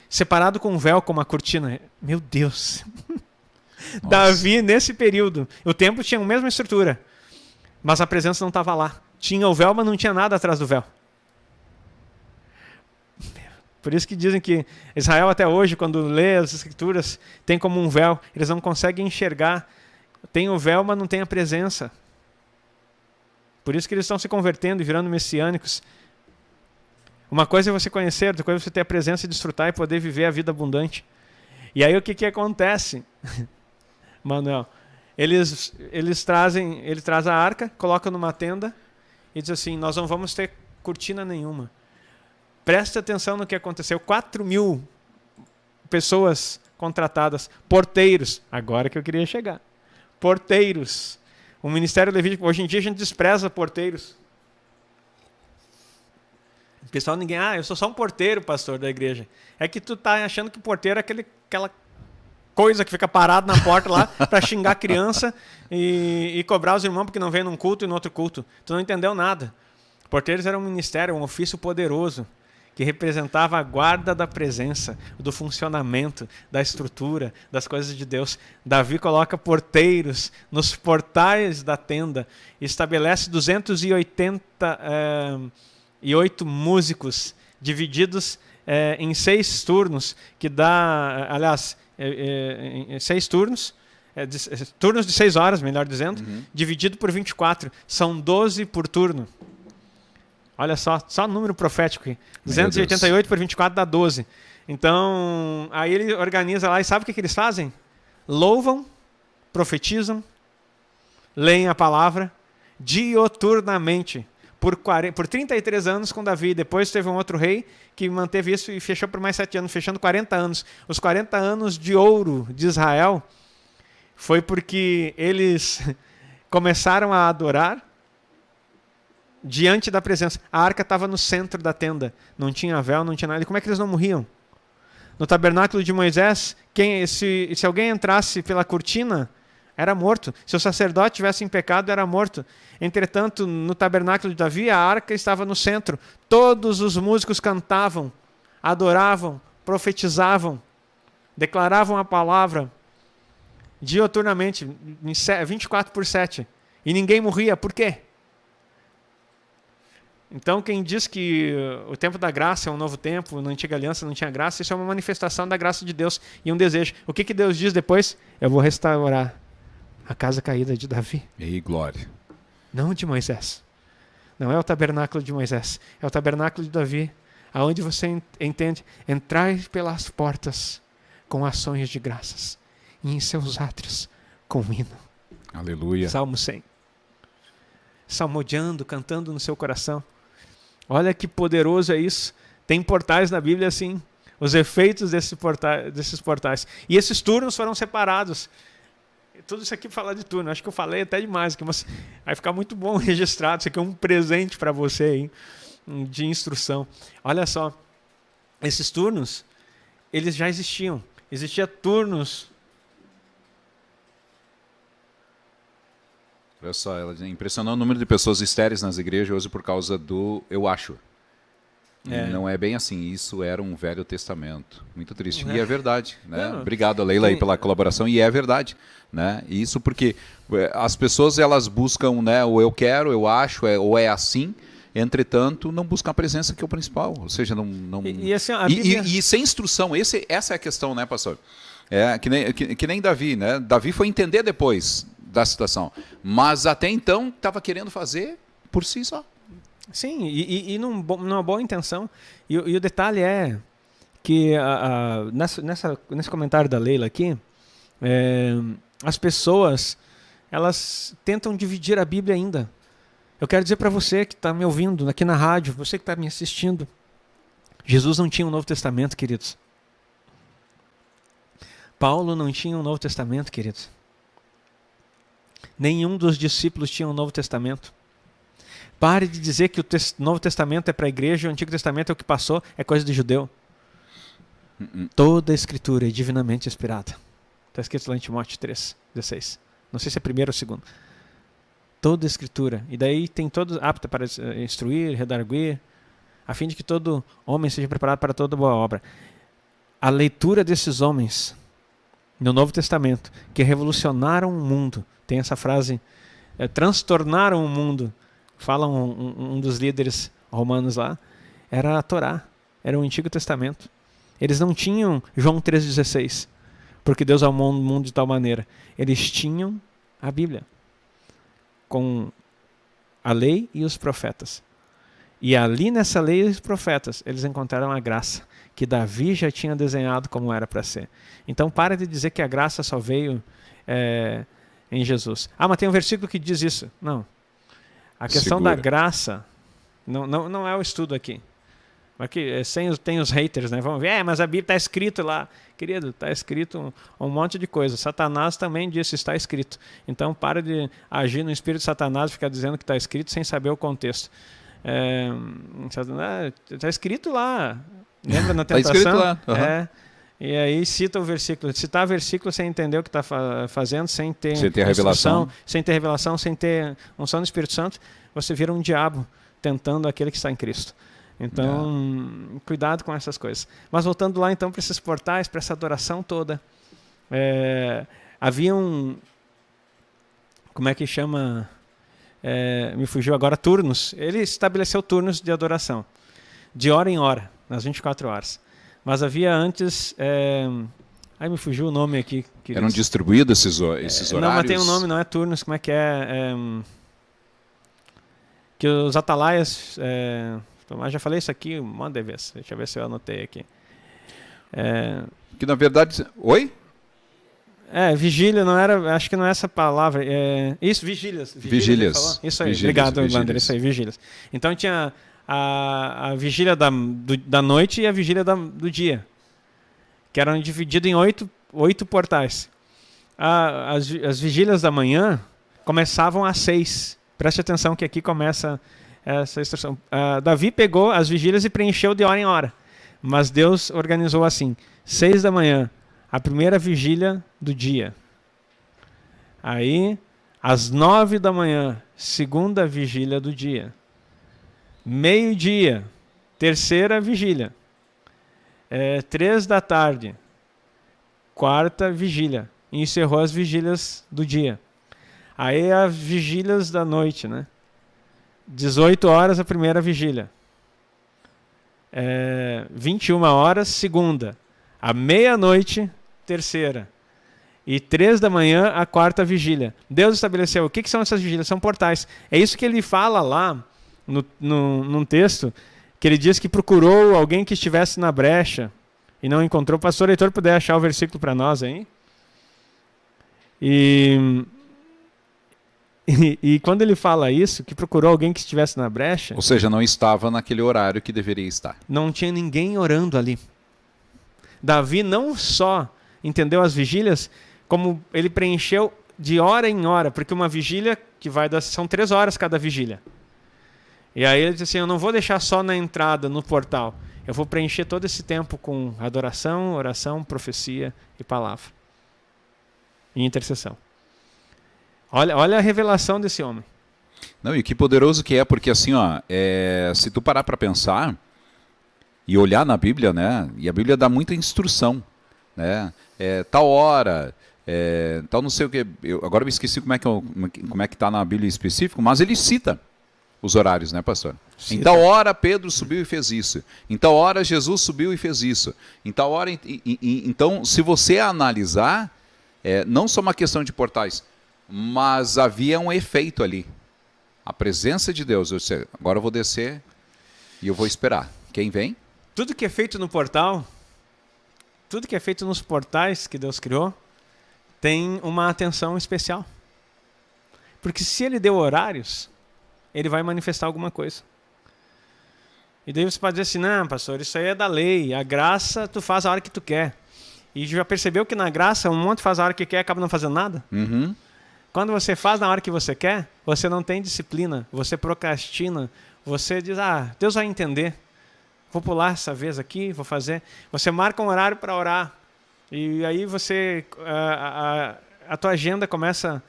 Speaker 2: separado com um véu, com uma cortina. Meu Deus! Nossa. Davi, nesse período, o templo tinha a mesma estrutura, mas a presença não estava lá. Tinha o véu, mas não tinha nada atrás do véu. Por isso que dizem que Israel até hoje, quando lê as escrituras, tem como um véu. Eles não conseguem enxergar. Tem o véu, mas não tem a presença. Por isso que eles estão se convertendo e virando messiânicos. Uma coisa é você conhecer, outra coisa é você ter a presença e desfrutar e poder viver a vida abundante. E aí o que acontece? Manuel, ele traz a arca, coloca numa tenda e diz assim, nós não vamos ter cortina nenhuma. Preste atenção no que aconteceu. 4.000 pessoas contratadas, porteiros, agora que eu queria chegar. Porteiros. O ministério levítico, hoje em dia a gente despreza porteiros. O pessoal, eu sou só um porteiro, pastor da igreja. É que tu tá achando que porteiro é aquela coisa que fica parado na porta lá para xingar a criança e cobrar os irmãos porque não vem num culto e no outro culto. Tu não entendeu nada. Porteiros era um ministério, um ofício poderoso que representava a guarda da presença, do funcionamento, da estrutura, das coisas de Deus. Davi coloca porteiros nos portais da tenda, estabelece 288 músicos divididos em 6 turnos, que dá, aliás, 6 turnos, turnos de 6 horas, melhor dizendo, dividido por 24. São 12 por turno. Olha só número profético aqui. 288 por 24 dá 12. Então, aí ele organiza lá e sabe o que eles fazem? Louvam, profetizam, leem a palavra dioturnamente. Por 33 anos com Davi. Depois teve um outro rei que manteve isso e fechou por mais 7 anos, fechando 40 anos. Os 40 anos de ouro de Israel foi porque eles começaram a adorar diante da presença. A arca estava no centro da tenda. Não tinha véu, não tinha nada. E como é que eles não morriam? No tabernáculo de Moisés, se alguém entrasse pela cortina, era morto. Se o sacerdote tivesse em pecado, era morto. Entretanto, no tabernáculo de Davi, a arca estava no centro. Todos os músicos cantavam, adoravam, profetizavam, declaravam a palavra dioturnamente, 24/7. E ninguém morria. Por quê? Então, quem diz que o tempo da graça é um novo tempo, na antiga aliança não tinha graça, isso é uma manifestação da graça de Deus e um desejo. O que Deus diz depois? Eu vou restaurar a casa caída de Davi.
Speaker 1: E glória.
Speaker 2: Não de Moisés. Não é o tabernáculo de Moisés. É o tabernáculo de Davi, aonde você entende, entrai pelas portas com ações de graças e em seus átrios com hino.
Speaker 1: Aleluia.
Speaker 2: Salmo 100. Salmodiando, cantando no seu coração. Olha que poderoso é isso. Tem portais na Bíblia assim. Os efeitos desses portais. E esses turnos foram separados. Tudo isso aqui para falar de turno. Acho que eu falei até demais, mas vai ficar muito bom registrado. Isso aqui é um presente para você, hein? De instrução. Olha só. Esses turnos, eles já existiam. Existiam turnos.
Speaker 1: Olha só, ela impressionou o número de pessoas estéreis nas igrejas hoje por causa do eu acho. Não é bem assim, isso era um Velho Testamento. Muito triste. E é verdade. Né? Obrigado, Leila, aí, pela colaboração. E é verdade. Né? Isso porque as pessoas elas buscam, né, o eu quero, eu acho, ou é assim. Entretanto, não buscam a presença que é o principal. Ou seja, não...
Speaker 2: Assim, Bíblia...
Speaker 1: e sem instrução. Essa é a questão, né, pastor? Que nem Davi. Né? Davi foi entender depois da situação. Mas até então estava querendo fazer por si só.
Speaker 2: Sim, e numa boa intenção. E o detalhe é que nesse comentário da Leila aqui, as pessoas, elas tentam dividir a Bíblia ainda. Eu quero dizer para você que está me ouvindo aqui na rádio, você que está me assistindo, Jesus não tinha um Novo Testamento, queridos. Paulo não tinha um Novo Testamento, queridos. Nenhum dos discípulos tinha um Novo Testamento. Pare de dizer que o Novo Testamento é para a igreja e o Antigo Testamento é o que passou, é coisa de judeu. Toda a Escritura é divinamente inspirada. Está escrito lá em Timóteo 3:16. Não sei se é primeiro ou segundo. Toda a Escritura. E daí tem todo apto para instruir, redarguir, a fim de que todo homem seja preparado para toda boa obra. A leitura desses homens no Novo Testamento, que revolucionaram o mundo, tem essa frase, transtornaram o mundo, fala um dos líderes romanos lá, era a Torá, era o Antigo Testamento. Eles não tinham João 3,16, porque Deus amou o mundo de tal maneira. Eles tinham a Bíblia, com a lei e os profetas. E ali nessa lei e os profetas, eles encontraram a graça, que Davi já tinha desenhado como era para ser. Então para de dizer que a graça só veio em Jesus. Ah, mas tem um versículo que diz isso. Não. A questão da graça não é o estudo aqui. Aqui tem os haters, né? Vamos ver, mas a Bíblia está escrito lá. Querido, está escrito um monte de coisa. Satanás também disse, está escrito. Então para de agir no espírito de Satanás e ficar dizendo que está escrito sem saber o contexto. Está escrito lá. Lembra na tentação?
Speaker 1: Está escrito lá. Uhum.
Speaker 2: E aí cita o versículo. Citar versículo sem entender o que está fazendo, sem ter
Speaker 1: revelação,
Speaker 2: sem ter unção do Espírito Santo, você vira um diabo tentando aquele que está em Cristo. Então, cuidado com essas coisas. Mas voltando lá então para esses portais, para essa adoração toda, havia como é que chama? Me fugiu agora, turnos. Ele estabeleceu turnos de adoração, de hora em hora, nas 24 horas. Mas havia antes... Aí me fugiu o nome aqui.
Speaker 1: Eram distribuídos esses horários?
Speaker 2: Não, mas tem um nome, não é turnos, como é que é? Que os atalaias... Mas já falei isso aqui um monte de vezes. Deixa eu ver se eu anotei aqui.
Speaker 1: Que na verdade... Oi?
Speaker 2: Vigília não era... Acho que não é essa palavra. Isso, vigílias.
Speaker 1: Vigílias.
Speaker 2: Isso aí,
Speaker 1: vigílias,
Speaker 2: obrigado, Wander. Isso aí, vigílias. Então tinha a vigília da noite e a vigília do dia, que eram divididas em 8 portais. As vigílias da manhã começavam às 6. Preste atenção que aqui começa essa instrução. Davi pegou as vigílias e preencheu de hora em hora. Mas Deus organizou assim: 6 da manhã, a primeira vigília do dia. Aí, às 9 da manhã, segunda vigília do dia. Meio-dia, terceira vigília. 3 da tarde, quarta vigília. E encerrou as vigílias do dia. Aí as vigílias da noite, né? 18 horas a primeira vigília. 21 horas, segunda. À meia-noite, terceira. E 3 da manhã, a quarta vigília. Deus estabeleceu. O que são essas vigílias? São portais. É isso que ele fala lá num texto, que ele diz que procurou alguém que estivesse na brecha e não encontrou. Pastor Heitor, puder achar o versículo para nós aí? E quando ele fala isso, que procurou alguém que estivesse na brecha...
Speaker 1: Ou seja, não estava naquele horário que deveria estar.
Speaker 2: Não tinha ninguém orando ali. Davi não só entendeu as vigílias, como ele preencheu de hora em hora, porque uma vigília que são 3 horas cada vigília. E aí ele disse assim, eu não vou deixar só na entrada, no portal. Eu vou preencher todo esse tempo com adoração, oração, profecia e palavra. E intercessão. Olha a revelação desse homem.
Speaker 1: Não, e que poderoso que é, porque assim, se tu parar para pensar e olhar na Bíblia, né? E a Bíblia dá muita instrução, né? Tal hora, tal não sei o que. Agora eu me esqueci como é que está na Bíblia em específico, mas ele cita os horários, né, pastor? Cita. Em tal hora Pedro subiu e fez isso. Em tal hora Jesus subiu e fez isso. Em tal hora, então, se você analisar, não só uma questão de portais. mas havia um efeito ali. A presença de Deus. Eu disse, agora eu vou descer e eu vou esperar. Quem vem?
Speaker 2: Tudo que é feito no portal, tudo que é feito nos portais que Deus criou, tem uma atenção especial. Porque se ele deu horários, ele vai manifestar alguma coisa. E daí você pode dizer assim, não, pastor, isso aí é da lei. A graça tu faz a hora que tu quer. E já percebeu que na graça um monte faz a hora que quer e acaba não fazendo nada?
Speaker 1: Uhum.
Speaker 2: Quando você faz na hora que você quer, você não tem disciplina, você procrastina, você diz, Deus vai entender. Vou pular essa vez aqui, vou fazer. Você marca um horário para orar. E aí a tua agenda começa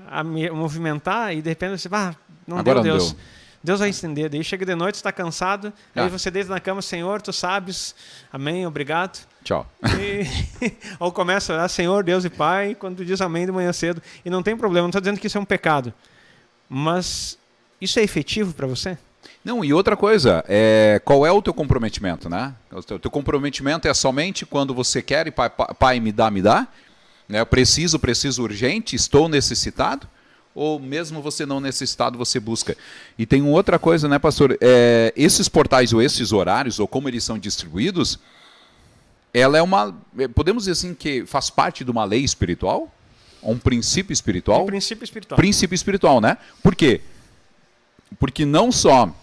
Speaker 2: a movimentar e de repente você não
Speaker 1: agora
Speaker 2: deu,
Speaker 1: não
Speaker 2: Deus.
Speaker 1: deu.
Speaker 2: Deus vai estender. Daí chega de noite, está cansado, aí você deita na cama, Senhor, tu sabes, amém, obrigado.
Speaker 1: Tchau.
Speaker 2: Ou começa a orar, Senhor, Deus e Pai, quando tu diz amém de manhã cedo. E não tem problema, não estou dizendo que isso é um pecado. Mas isso é efetivo para você?
Speaker 1: Não, e outra coisa, qual é o teu comprometimento, né? O teu comprometimento é somente quando você quer e pai me dá, né? Eu preciso urgente, estou necessitado, ou mesmo você não necessitado, você busca. E tem uma outra coisa, né, pastor? Esses portais ou esses horários, ou como eles são distribuídos, ela podemos dizer assim, que faz parte de uma lei espiritual? Um princípio espiritual?
Speaker 2: Um princípio espiritual.
Speaker 1: Princípio espiritual, né? Por quê? Porque não só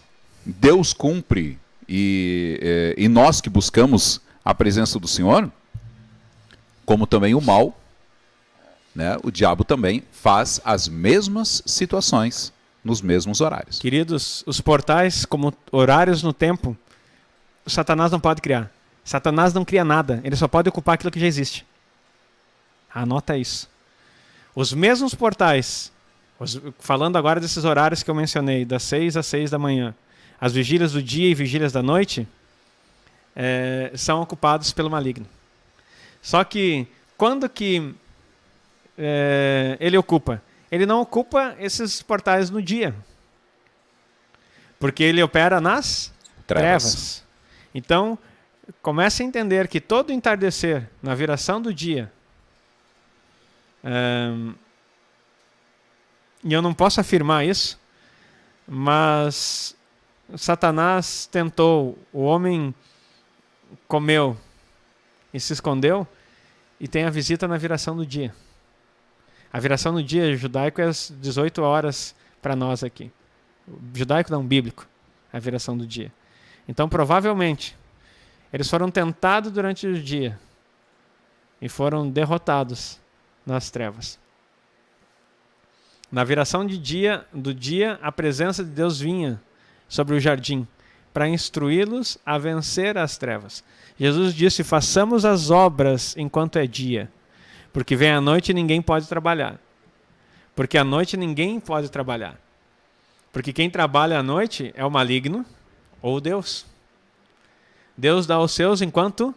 Speaker 1: Deus cumpre e nós que buscamos a presença do Senhor, como também o mal, né? O diabo também faz as mesmas situações nos mesmos horários.
Speaker 2: Queridos, os portais como horários no tempo, o Satanás não pode criar. Satanás não cria nada, ele só pode ocupar aquilo que já existe. Anota isso. Os mesmos portais, falando agora desses horários que eu mencionei, das 6 às 6 da manhã, as vigílias do dia e vigílias da noite, são ocupados pelo maligno. Só que, quando que ele ocupa? Ele não ocupa esses portais no dia. Porque ele opera nas trevas. Então, comece a entender que todo entardecer, na viração do dia, e eu não posso afirmar isso, mas Satanás tentou, o homem comeu e se escondeu, e tem a visita na viração do dia. A viração do dia judaico é às 18 horas para nós aqui. Judaico não, bíblico, a viração do dia. Então, provavelmente, eles foram tentados durante o dia e foram derrotados nas trevas. Na viração do dia, a presença de Deus vinha sobre o jardim para instruí-los a vencer as trevas. Jesus disse, façamos as obras enquanto é dia, porque vem a noite e ninguém pode trabalhar. Porque à noite ninguém pode trabalhar. Porque quem trabalha à noite é o maligno ou Deus. Deus dá aos seus enquanto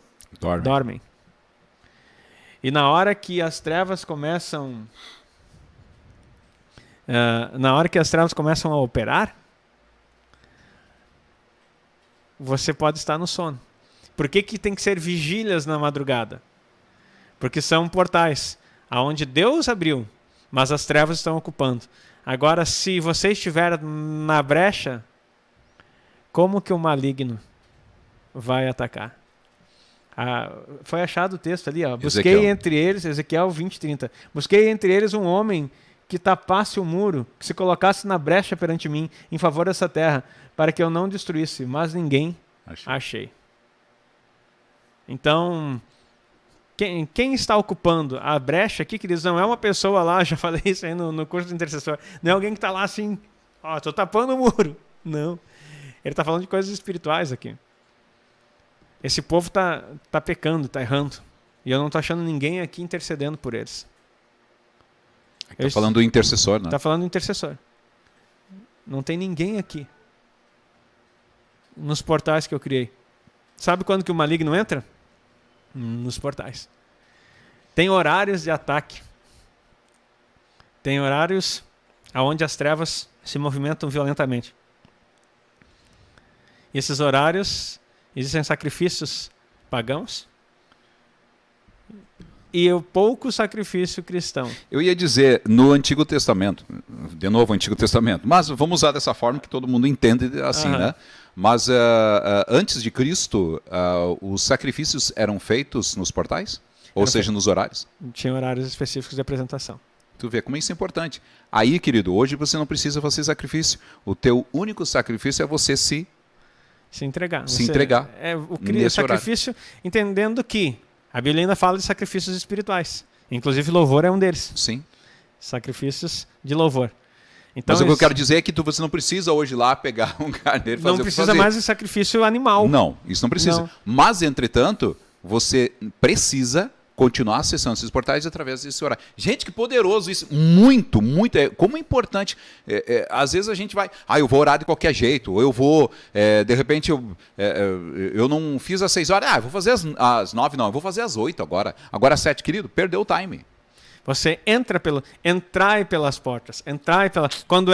Speaker 2: dormem. E na hora que as trevas começam a operar, você pode estar no sono. Por que tem que ser vigílias na madrugada? Porque são portais aonde Deus abriu, mas as trevas estão ocupando. Agora, se você estiver na brecha, como que o maligno vai atacar? Foi achado o texto ali, busquei entre eles, Ezequiel 20:30, busquei entre eles um homem que tapasse o muro, que se colocasse na brecha perante mim, em favor dessa terra, para que eu não destruísse, mas ninguém achei. Então, quem está ocupando a brecha aqui, queridos, não é uma pessoa lá, já falei isso aí no curso do intercessor, não é alguém que está lá assim, estou tapando o muro. Não. Ele está falando de coisas espirituais aqui. Esse povo está pecando, está errando. E eu não estou achando ninguém aqui intercedendo por eles.
Speaker 1: Está falando do intercessor, né?
Speaker 2: Está falando do intercessor. Não tem ninguém aqui. Nos portais que eu criei. Sabe quando que o maligno entra? Nos portais. Tem horários de ataque. Tem horários onde as trevas se movimentam violentamente. E esses horários, existem sacrifícios pagãos. e o pouco sacrifício cristão.
Speaker 1: Eu ia dizer no Antigo Testamento, de novo Antigo Testamento, mas vamos usar dessa forma que todo mundo entende assim, né? Mas antes de Cristo, os sacrifícios eram feitos nos portais? Ou seja, nos horários?
Speaker 2: Tinha horários específicos de apresentação.
Speaker 1: Tu vê como isso é importante. Aí, querido, hoje você não precisa fazer sacrifício. O teu único sacrifício é você se
Speaker 2: entregar.
Speaker 1: Se entregar.
Speaker 2: É o sacrifício, entendendo que a Bíblia ainda fala de sacrifícios espirituais. Inclusive, louvor é um deles.
Speaker 1: Sim.
Speaker 2: Sacrifícios de louvor. Então,
Speaker 1: mas o que eu quero dizer é que você não precisa hoje lá pegar um carneiro e fazer
Speaker 2: não precisa mais de sacrifício animal.
Speaker 1: Não, isso não precisa. Não. Mas, entretanto, você precisa continuar acessando esses portais através desse horário. Gente, que poderoso isso. Muito, muito. Como é importante. Às vezes a gente vai... eu vou orar de qualquer jeito. Ou eu vou... de repente, eu não fiz às 6 horas. Eu vou fazer às 9, não. Eu vou fazer às 8 agora. Agora às 7, querido. Perdeu o time.
Speaker 2: Você entrai pelas portas. Quando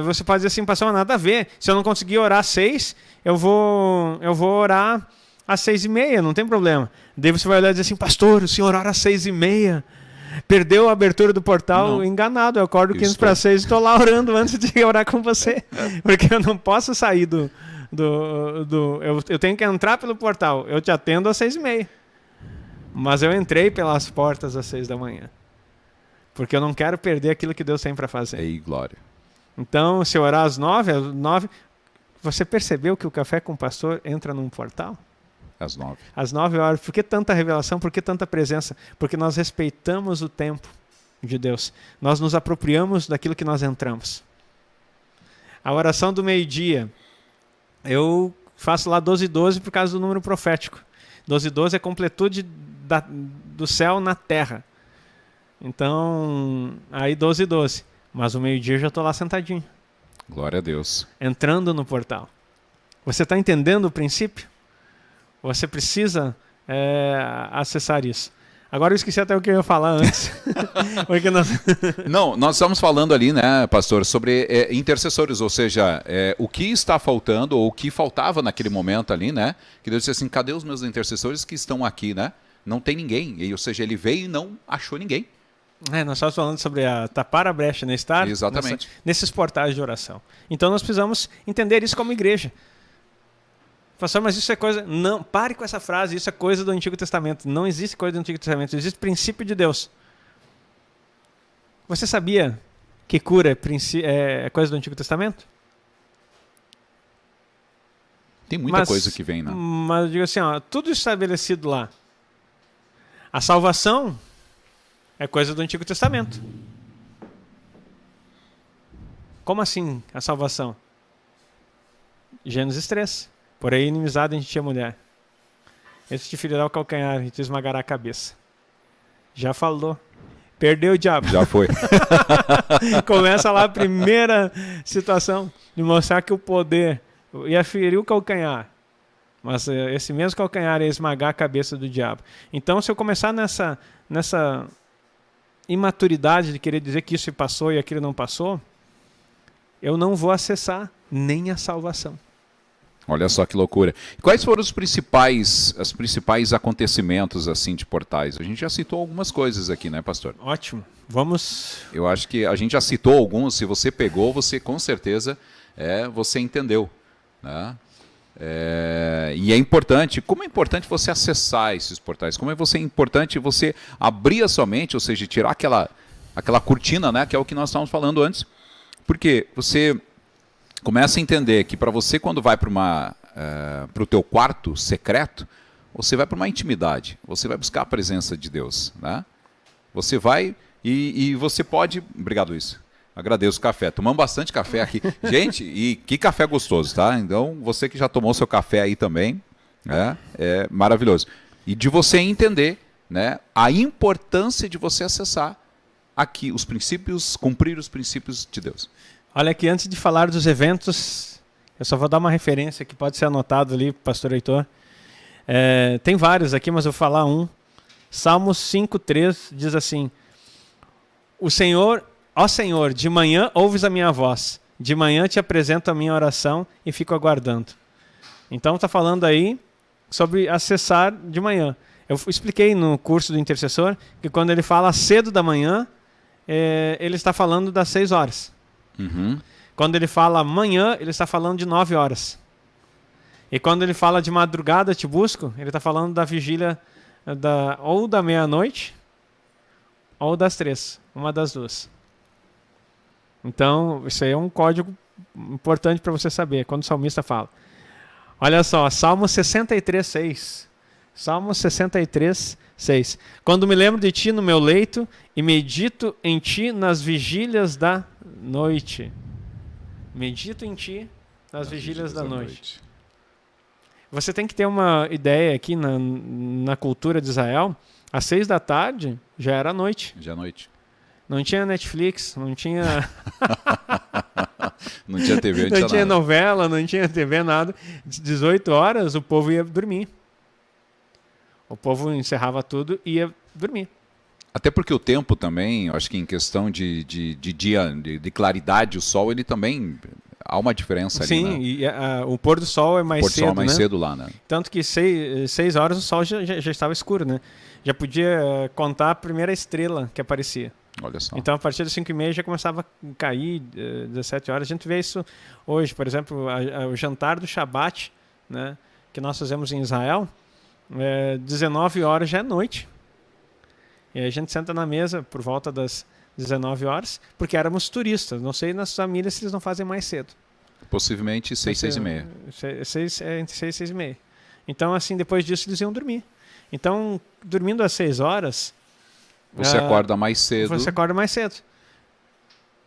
Speaker 2: você pode dizer assim, pastor, nada a ver. Se eu não conseguir orar às 6, eu vou orar às 6:30, não tem problema. Daí você vai olhar e dizer assim, pastor, o senhor ora às 6:30. Perdeu a abertura do portal, enganado. Eu acordo 15 para 6 e estou lá orando antes de orar com você. Porque eu não posso sair eu tenho que entrar pelo portal. Eu te atendo às 6:30. Mas eu entrei pelas portas às 6 da manhã. Porque eu não quero perder aquilo que Deus tem para fazer.
Speaker 1: Ei, glória.
Speaker 2: Então, se eu orar às 9, você percebeu que o Café com o Pastor entra num portal?
Speaker 1: Às 9.
Speaker 2: Às 9 horas. Por que tanta revelação? Por que tanta presença? Porque nós respeitamos o tempo de Deus. Nós nos apropriamos daquilo que nós entramos. A oração do meio-dia. Eu faço lá 12:12 por causa do número profético. 12:12 é a completude do céu na terra. Então, aí 12:12. Mas o meio-dia eu já estou lá sentadinho.
Speaker 1: Glória a Deus.
Speaker 2: Entrando no portal. Você está entendendo o princípio? Você precisa acessar isso. Agora eu esqueci até o que eu ia falar antes. Porque
Speaker 1: nós estamos falando ali, né, pastor, sobre intercessores, ou seja, o que está faltando, ou o que faltava naquele momento ali, né? Que Deus disse assim, cadê os meus intercessores que estão aqui, né? Não tem ninguém. Ou seja, ele veio e não achou ninguém.
Speaker 2: Nós estamos falando sobre tapar a brecha, né? Estar
Speaker 1: exatamente.
Speaker 2: Nesses portais de oração. Então nós precisamos entender isso como igreja. Pastor, mas isso é coisa... Não, pare com essa frase, isso é coisa do Antigo Testamento. Não existe coisa do Antigo Testamento, existe princípio de Deus. Você sabia que cura é coisa do Antigo Testamento?
Speaker 1: Tem muita coisa que vem, né?
Speaker 2: Mas eu digo assim, tudo estabelecido lá. A salvação é coisa do Antigo Testamento. Como assim a salvação? Gênesis 3. Porém, inimizade entre ti e a mulher. Esse te ferirá o calcanhar e te esmagará a cabeça. Já falou. Perdeu o diabo.
Speaker 1: Já foi.
Speaker 2: Começa lá a primeira situação de mostrar que o poder ia ferir o calcanhar. Mas esse mesmo calcanhar ia esmagar a cabeça do diabo. Então, se eu começar nessa imaturidade de querer dizer que isso passou e aquilo não passou, eu não vou acessar nem a salvação.
Speaker 1: Olha só que loucura. Quais foram os principais acontecimentos assim de portais? A gente já citou algumas coisas aqui, né, pastor?
Speaker 2: Ótimo. Vamos...
Speaker 1: Eu acho que a gente já citou alguns. Se você pegou, você com certeza você entendeu, né? E é importante, como é importante você acessar esses portais, como é importante você abrir a sua mente, ou seja, tirar aquela cortina, né, que é o que nós estávamos falando antes, porque você começa a entender que para você, quando vai para o teu quarto secreto, você vai para uma intimidade, você vai buscar a presença de Deus, né? Você vai e você pode... Obrigado, Luiz. Agradeço o café. Tomamos bastante café aqui. Gente, e que café gostoso, tá? Então, você que já tomou seu café aí também, é maravilhoso. E de você entender, né, a importância de você acessar aqui os princípios, cumprir os princípios de Deus.
Speaker 2: Olha aqui, antes de falar dos eventos, eu só vou dar uma referência que pode ser anotado ali, pastor Heitor. Tem vários aqui, mas eu vou falar um. Salmos 5:3 diz assim: ó Senhor, de manhã ouves a minha voz, de manhã te apresento a minha oração e fico aguardando. Então está falando aí sobre acessar de manhã. Eu expliquei no curso do intercessor que quando ele fala cedo da manhã, ele está falando das 6 horas.
Speaker 1: Uhum.
Speaker 2: Quando ele fala manhã, ele está falando de 9 horas. E quando ele fala de madrugada te busco, ele está falando da vigília ou da meia-noite ou das 3, uma das duas. Então, isso aí é um código importante para você saber, quando o salmista fala. Olha só, Salmo 63:6. Salmo 63:6. Quando me lembro de ti no meu leito e medito em ti nas vigílias da noite. Medito em ti nas vigílias da noite. Você tem que ter uma ideia aqui na cultura de Israel. Às 6 da tarde já era noite.
Speaker 1: Já é noite.
Speaker 2: Não tinha Netflix, não tinha...
Speaker 1: Não tinha TV,
Speaker 2: não tinha novela, não tinha TV, nada. 18 horas o povo ia dormir. O povo encerrava tudo e ia dormir.
Speaker 1: Até porque o tempo também, acho que em questão de dia, de claridade, o sol, ele também... Há uma diferença ali,
Speaker 2: sim,
Speaker 1: né?
Speaker 2: E o pôr do sol é mais cedo,
Speaker 1: O pôr do sol é mais
Speaker 2: né?
Speaker 1: cedo lá, né?
Speaker 2: Tanto que 6 horas o sol já estava escuro, né? Já podia contar a primeira estrela que aparecia.
Speaker 1: Olha só.
Speaker 2: Então, a partir das 5h30 já começava a cair, 17 horas. A gente vê isso hoje, por exemplo, o jantar do Shabat, né, que nós fazemos em Israel, 19 horas já é noite. E aí a gente senta na mesa por volta das 19 horas, porque éramos turistas. Não sei nas famílias se eles não fazem mais cedo.
Speaker 1: Possivelmente 6, 6h30.
Speaker 2: Entre 6 e 6h30. Então, assim, depois disso eles iam dormir. Então, dormindo às 6 horas...
Speaker 1: Você acorda mais cedo.
Speaker 2: Você acorda mais cedo.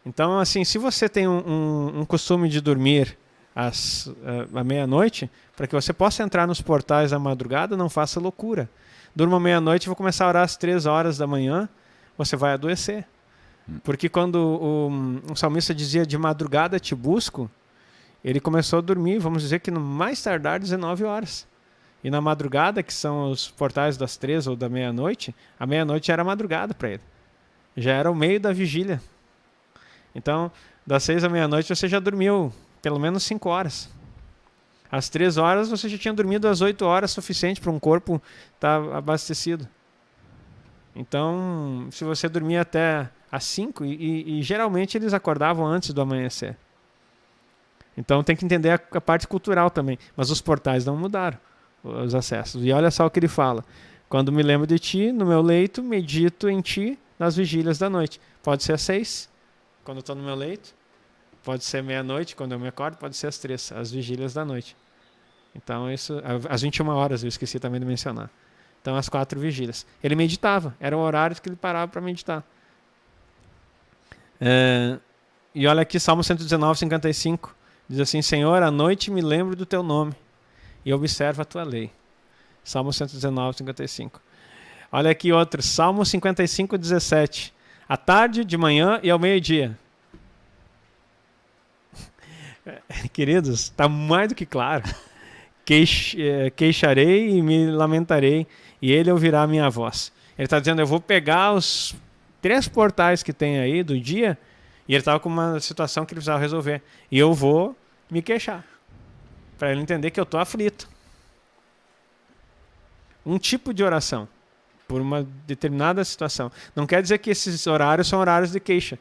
Speaker 2: Então, assim, se você tem um costume de dormir à meia-noite, para que você possa entrar nos portais à madrugada, não faça loucura. Durma meia-noite e vou começar a orar às 3 horas da manhã, você vai adoecer. Porque quando o salmista dizia de madrugada te busco, ele começou a dormir, vamos dizer que no mais tardar 19 horas. E na madrugada, que são os portais das 3 ou da meia-noite, a meia-noite era madrugada para ele. Já era o meio da vigília. Então, das 6 à meia-noite você já dormiu pelo menos 5 horas. Às 3 horas você já tinha dormido às 8 horas, suficiente para um corpo estar abastecido. Então, se você dormia até às 5, e geralmente eles acordavam antes do amanhecer. Então tem que entender a parte cultural também. Mas os portais não mudaram, os acessos. E olha só o que ele fala. Quando me lembro de ti, no meu leito, medito em ti nas vigílias da noite. Pode ser às 6, quando eu estou no meu leito. Pode ser meia-noite, quando eu me acordo. Pode ser às 3, as vigílias da noite. Então, isso, às 21 horas, eu esqueci também de mencionar. Então, as 4 vigílias. Ele meditava. Era o horário que ele parava para meditar. E olha aqui, Salmo 119, 55. Diz assim: Senhor, à noite me lembro do teu nome e observo a tua lei. Salmo 119, 55. Olha aqui outro, Salmo 55, 17. À tarde, de manhã e ao meio-dia. Queridos, está mais do que claro. Queixarei e me lamentarei, e ele ouvirá a minha voz. Ele está dizendo, eu vou pegar os 3 portais que tem aí do dia, e ele estava com uma situação que ele precisava resolver. E eu vou me queixar, para ele entender que eu estou aflito. Um tipo de oração, por uma determinada situação. Não quer dizer que esses horários são horários de queixa.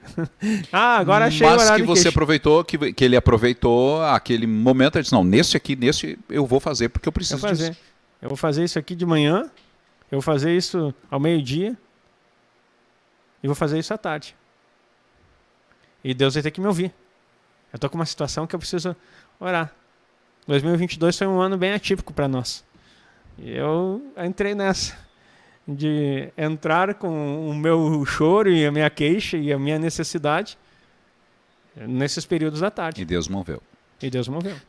Speaker 2: Agora achei o horário de queixa.
Speaker 1: Mas que você aproveitou, que ele aproveitou aquele momento e disse, não, nesse eu vou fazer porque eu preciso disso.
Speaker 2: Eu vou fazer isso aqui de manhã, eu vou fazer isso ao meio-dia, e vou fazer isso à tarde. E Deus vai ter que me ouvir. Eu estou com uma situação que eu preciso orar. 2022 foi um ano bem atípico para nós. E eu entrei nessa, de entrar com o meu choro e a minha queixa e a minha necessidade nesses períodos da tarde.
Speaker 1: E Deus moveu.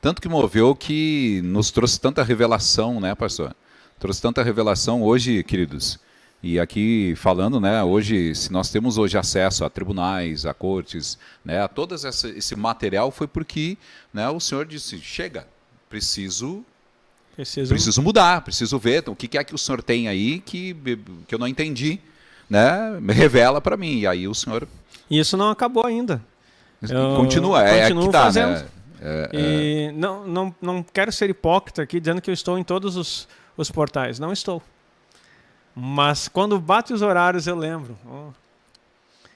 Speaker 2: Tanto
Speaker 1: que moveu que nos trouxe tanta revelação, né, pastor? Trouxe tanta revelação hoje, queridos. E aqui falando, né, hoje, se nós temos hoje acesso a tribunais, a cortes, né, a todo esse material, foi porque, né, o Senhor disse, chega, preciso mudar, preciso ver o que é que o Senhor tem aí que eu não entendi, né, revela para mim. E aí o Senhor...
Speaker 2: E isso não acabou ainda.
Speaker 1: Continua, que tá, né?
Speaker 2: E não quero ser hipócrita aqui dizendo que eu estou em todos os portais. Não estou. Mas quando bate os horários eu lembro.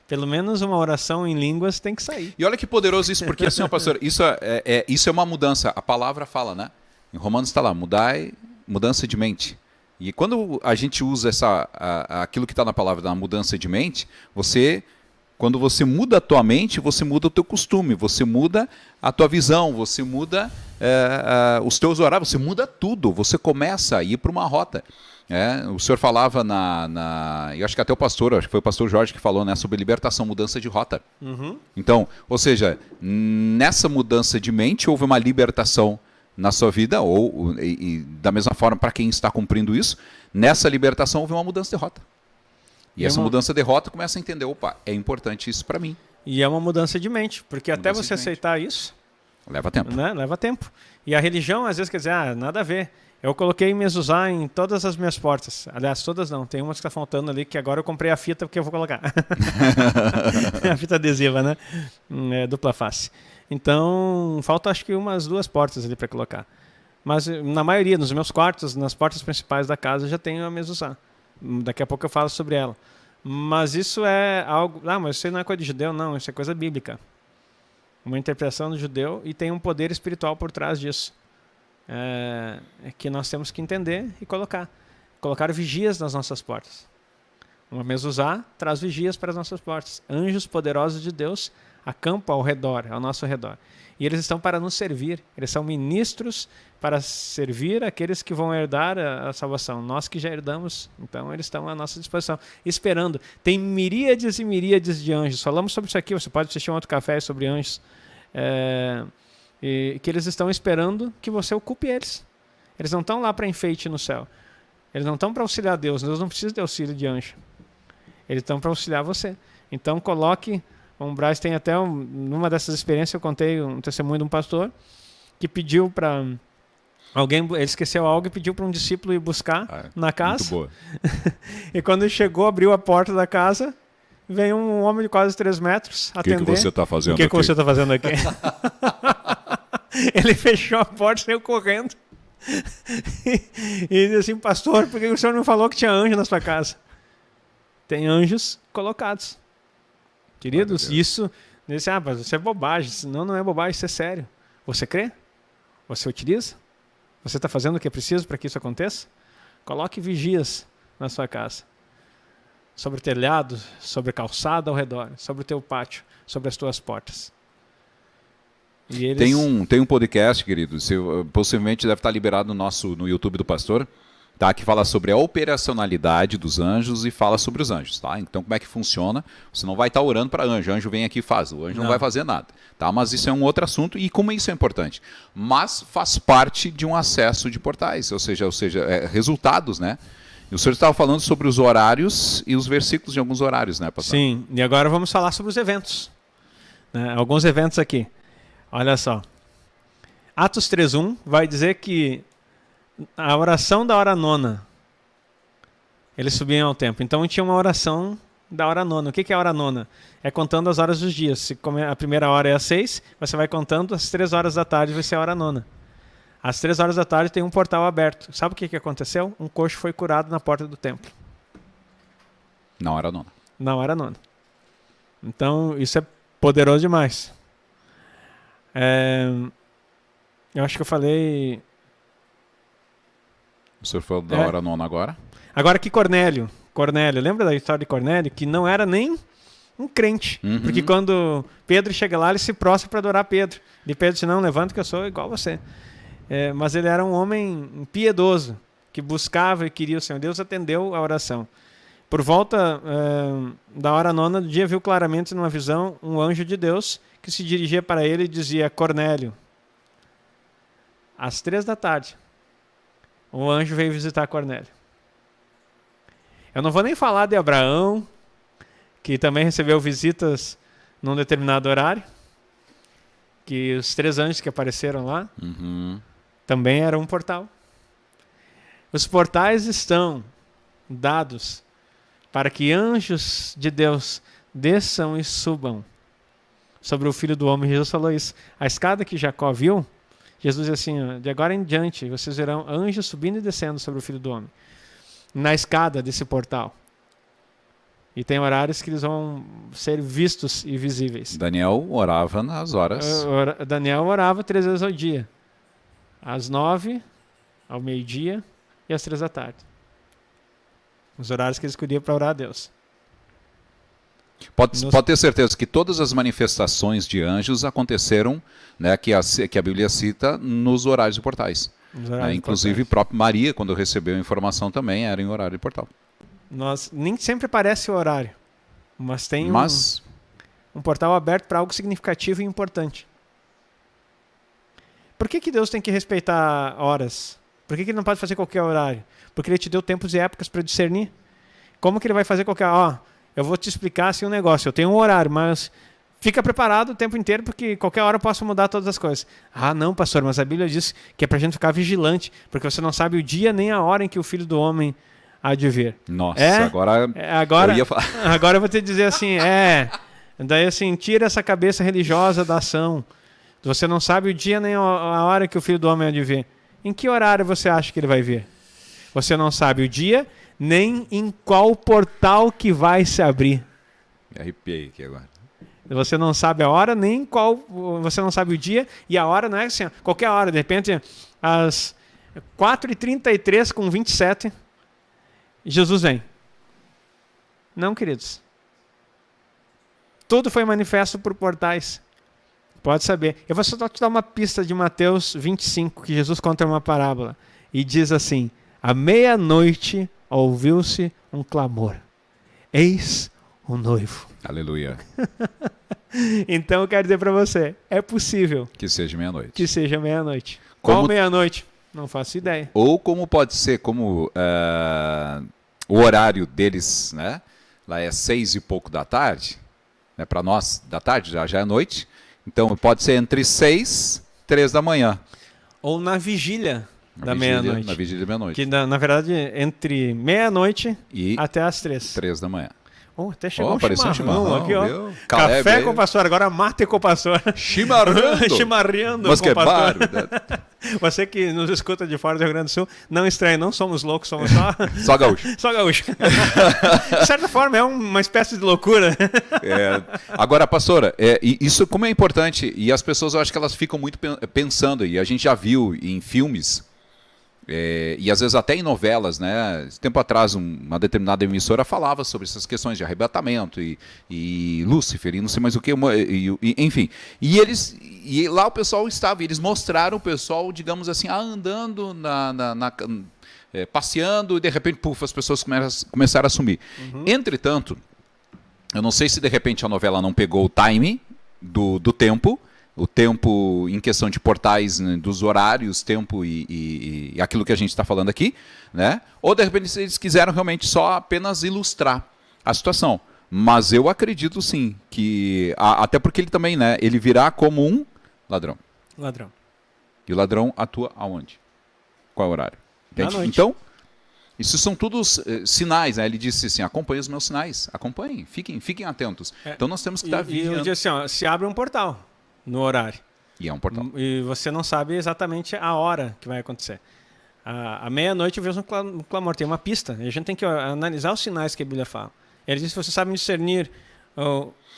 Speaker 2: Pelo menos uma oração em línguas tem que sair.
Speaker 1: E olha que poderoso isso, porque assim, pastor, isso é uma mudança. A palavra fala, né? Em Romanos está lá, mudança de mente. E quando a gente usa aquilo que está na palavra da mudança de mente, quando você muda a tua mente, você muda o teu costume, você muda a tua visão, você muda os teus horários, você muda tudo, você começa a ir para uma rota. O senhor falava eu acho que até acho que foi o pastor Jorge que falou, né, sobre libertação, mudança de rota.
Speaker 2: Uhum.
Speaker 1: Então, ou seja, nessa mudança de mente houve uma libertação na sua vida, e da mesma forma para quem está cumprindo isso, nessa libertação houve uma mudança de rota. E essa mudança de rota começa a entender, opa, é importante isso para mim.
Speaker 2: E é uma mudança de mente, porque até você aceitar isso...
Speaker 1: Leva tempo.
Speaker 2: Né? Leva tempo. E a religião, às vezes, quer dizer, nada a ver. Eu coloquei mezuzá em todas as minhas portas. Aliás, todas não. Tem umas que está faltando ali, que agora eu comprei a fita porque eu vou colocar. A fita adesiva, né? Dupla face. Então, falta acho que umas 2 portas ali para colocar. Mas na maioria, nos meus quartos, nas portas principais da casa, eu já tenho a mezuzá. Daqui a pouco eu falo sobre ela. Mas isso é algo... mas isso não é coisa de judeu, não. Isso é coisa bíblica. Uma interpretação do judeu e tem um poder espiritual por trás disso. Que nós temos que entender e colocar. Colocar vigias nas nossas portas. Uma mezuzá traz vigias para as nossas portas. Anjos poderosos de Deus acampam ao nosso redor. E eles estão para nos servir. Eles são ministros para servir aqueles que vão herdar a salvação. Nós que já herdamos, então eles estão à nossa disposição, esperando. Tem miríades e miríades de anjos. Falamos sobre isso aqui, você pode assistir um outro café sobre anjos. E que eles estão esperando que você ocupe eles. Eles não estão lá para enfeite no céu. Eles não estão para auxiliar Deus. Deus não precisa de auxílio de anjo. Eles estão para auxiliar você. Então coloque... O Braz tem até, numa dessas experiências, eu contei um testemunho de um pastor que pediu para alguém, ele esqueceu algo e pediu para um discípulo ir buscar na casa. Muito boa. E quando ele chegou, abriu a porta da casa, veio um homem de quase 3 metros atender.
Speaker 1: O que você está fazendo aqui?
Speaker 2: O que você está fazendo aqui? Ele fechou a porta e saiu correndo. E disse assim, pastor, por que o senhor não falou que tinha anjo na sua casa? Tem anjos colocados. Queridos, isso mas isso é bobagem. Não é bobagem, isso é sério. Você crê? Você utiliza? Você está fazendo o que é preciso para que isso aconteça? Coloque vigias na sua casa. Sobre o telhado, sobre a calçada ao redor, sobre o teu pátio, sobre as tuas portas. E eles... Tem
Speaker 1: um podcast, querido, possivelmente deve estar liberado no YouTube do pastor, tá, que fala sobre a operacionalidade dos anjos e fala sobre os anjos, tá? Então, como é que funciona? Você não vai estar orando para anjo, o anjo vem aqui e faz, o anjo não vai fazer nada, tá? Mas isso é um outro assunto e como isso é importante. Mas faz parte de um acesso de portais, ou seja, resultados, né? E o senhor estava falando sobre os horários e os versículos de alguns horários, né, pastor?
Speaker 2: Sim, e agora vamos falar sobre os eventos. Né? Alguns eventos aqui. Olha só. Atos 3:1 vai dizer que a oração da hora nona, eles subiam ao templo. Então tinha uma oração da hora nona. O que é a hora nona? É contando as horas dos dias. Se a primeira hora é às 6, você vai contando, às 3 horas da tarde vai ser a hora nona. Às 3 horas da tarde tem um portal aberto. Sabe o que aconteceu? Um coxo foi curado na porta do templo.
Speaker 1: Na hora nona.
Speaker 2: Na hora nona. Então isso é poderoso demais. Eu acho que eu falei...
Speaker 1: O senhor falou da hora nona agora?
Speaker 2: Agora que Cornélio, lembra da história de Cornélio? Que não era nem um crente. Uhum. Porque quando Pedro chega lá, ele se prostra para adorar Pedro. E Pedro disse, não, levanta que eu sou igual a você. Mas ele era um homem piedoso, que buscava e queria o Senhor. Deus atendeu a oração. Por volta da hora nona do dia, viu claramente numa visão um anjo de Deus que se dirigia para ele e dizia, Cornélio, às 3 da tarde, o anjo veio visitar Cornélio. Eu não vou nem falar de Abraão, que também recebeu visitas num determinado horário, que os 3 anjos que apareceram lá também eram um portal. Os portais estão dados para que anjos de Deus desçam e subam sobre o Filho do Homem. Jesus falou isso. A escada que Jacó viu, Jesus disse assim, de agora em diante, vocês verão anjos subindo e descendo sobre o Filho do Homem. na escada desse portal. E tem horários que eles vão ser vistos e visíveis.
Speaker 1: Daniel orava nas horas.
Speaker 2: Daniel orava 3 vezes ao dia. Às 9, ao meio-dia e às 3 da tarde. Os horários que ele escolhia para orar a Deus.
Speaker 1: Pode ter certeza que todas as manifestações de anjos aconteceram, né, que a Bíblia cita, nos horários de portais. Inclusive, própria Maria, quando recebeu a informação, também era em horário de portal.
Speaker 2: Nem sempre aparece o horário, mas tem um portal aberto para algo significativo e importante. Por que Deus tem que respeitar horas? Por que ele não pode fazer qualquer horário? Porque ele te deu tempos e épocas para discernir. Como que ele vai fazer qualquer... eu vou te explicar assim um negócio. Eu tenho um horário, mas fica preparado o tempo inteiro, porque qualquer hora eu posso mudar todas as coisas. Não, pastor, mas a Bíblia diz que é para a gente ficar vigilante, porque você não sabe o dia nem a hora em que o Filho do Homem há de vir.
Speaker 1: Nossa,
Speaker 2: agora eu ia falar. Agora eu vou te dizer assim, daí assim, tira essa cabeça religiosa da ação. Você não sabe o dia nem a hora que o Filho do Homem há de vir. Em que horário você acha que ele vai vir? Você não sabe o dia, nem em qual portal que vai se abrir.
Speaker 1: Me arrepiei aqui agora.
Speaker 2: Você não sabe a hora, nem qual... Você não sabe o dia, e a hora não é assim, qualquer hora. De repente, às 4h33 com 27... Jesus vem. Não, queridos. Tudo foi manifesto por portais. Pode saber. Eu vou só te dar uma pista de Mateus 25, que Jesus conta uma parábola. E diz assim: à meia-noite ouviu-se um clamor. Eis o noivo.
Speaker 1: Aleluia.
Speaker 2: Então eu quero dizer para você, é possível
Speaker 1: que seja meia-noite.
Speaker 2: Que seja meia-noite. Qual meia-noite? Não faço ideia.
Speaker 1: Ou como pode ser, como o horário deles, né? Lá é 6 e pouco da tarde, né? Para nós, da tarde, já é noite. Então pode ser entre 6 e 3 da manhã.
Speaker 2: Ou na vigília da meia-noite.
Speaker 1: Na vigília da meia-noite.
Speaker 2: Que na verdade entre meia-noite e até as 3.
Speaker 1: 3 da manhã.
Speaker 2: Até chegou um chimarrão aqui, ó.
Speaker 1: Viu?
Speaker 2: Café com o pastor, agora mate com o pastor.
Speaker 1: Chimarrando.
Speaker 2: Chimarrando
Speaker 1: Mas
Speaker 2: com o pastor.
Speaker 1: Você
Speaker 2: que nos escuta de fora do Rio Grande do Sul, não estranhe, não somos loucos, somos
Speaker 1: só gaúcho.
Speaker 2: Só gaúcho. De certa forma, é uma espécie de loucura.
Speaker 1: Agora, pastora, isso como é importante, e as pessoas, eu acho que elas ficam muito pensando, e a gente já viu em filmes, e às vezes até em novelas, né? Tempo atrás uma determinada emissora falava sobre essas questões de arrebatamento e Lúcifer e não sei mais o que, enfim. E lá o pessoal estava, eles mostraram o pessoal, digamos assim, andando, passeando, e de repente, as pessoas começaram a sumir. Entretanto, eu não sei se de repente a novela não pegou o timing do tempo, o tempo em questão de portais, né, dos horários, tempo e aquilo que a gente está falando aqui, né? Ou de repente eles quiseram realmente só apenas ilustrar a situação. Mas eu acredito sim que, até porque ele também, né, ele virá como um ladrão. E o ladrão atua aonde? Qual é o horário? Então, isso são todos sinais, né? Ele disse assim: acompanhem os meus sinais, acompanhem, fiquem atentos. Então nós temos que estar vigiando.
Speaker 2: E eu disse assim, se abre um portal no horário.
Speaker 1: E é um portal.
Speaker 2: E você não sabe exatamente a hora que vai acontecer. À meia-noite eu vejo um clamor, tem uma pista. E a gente tem que analisar os sinais que a Bíblia fala. Ele diz que você sabe discernir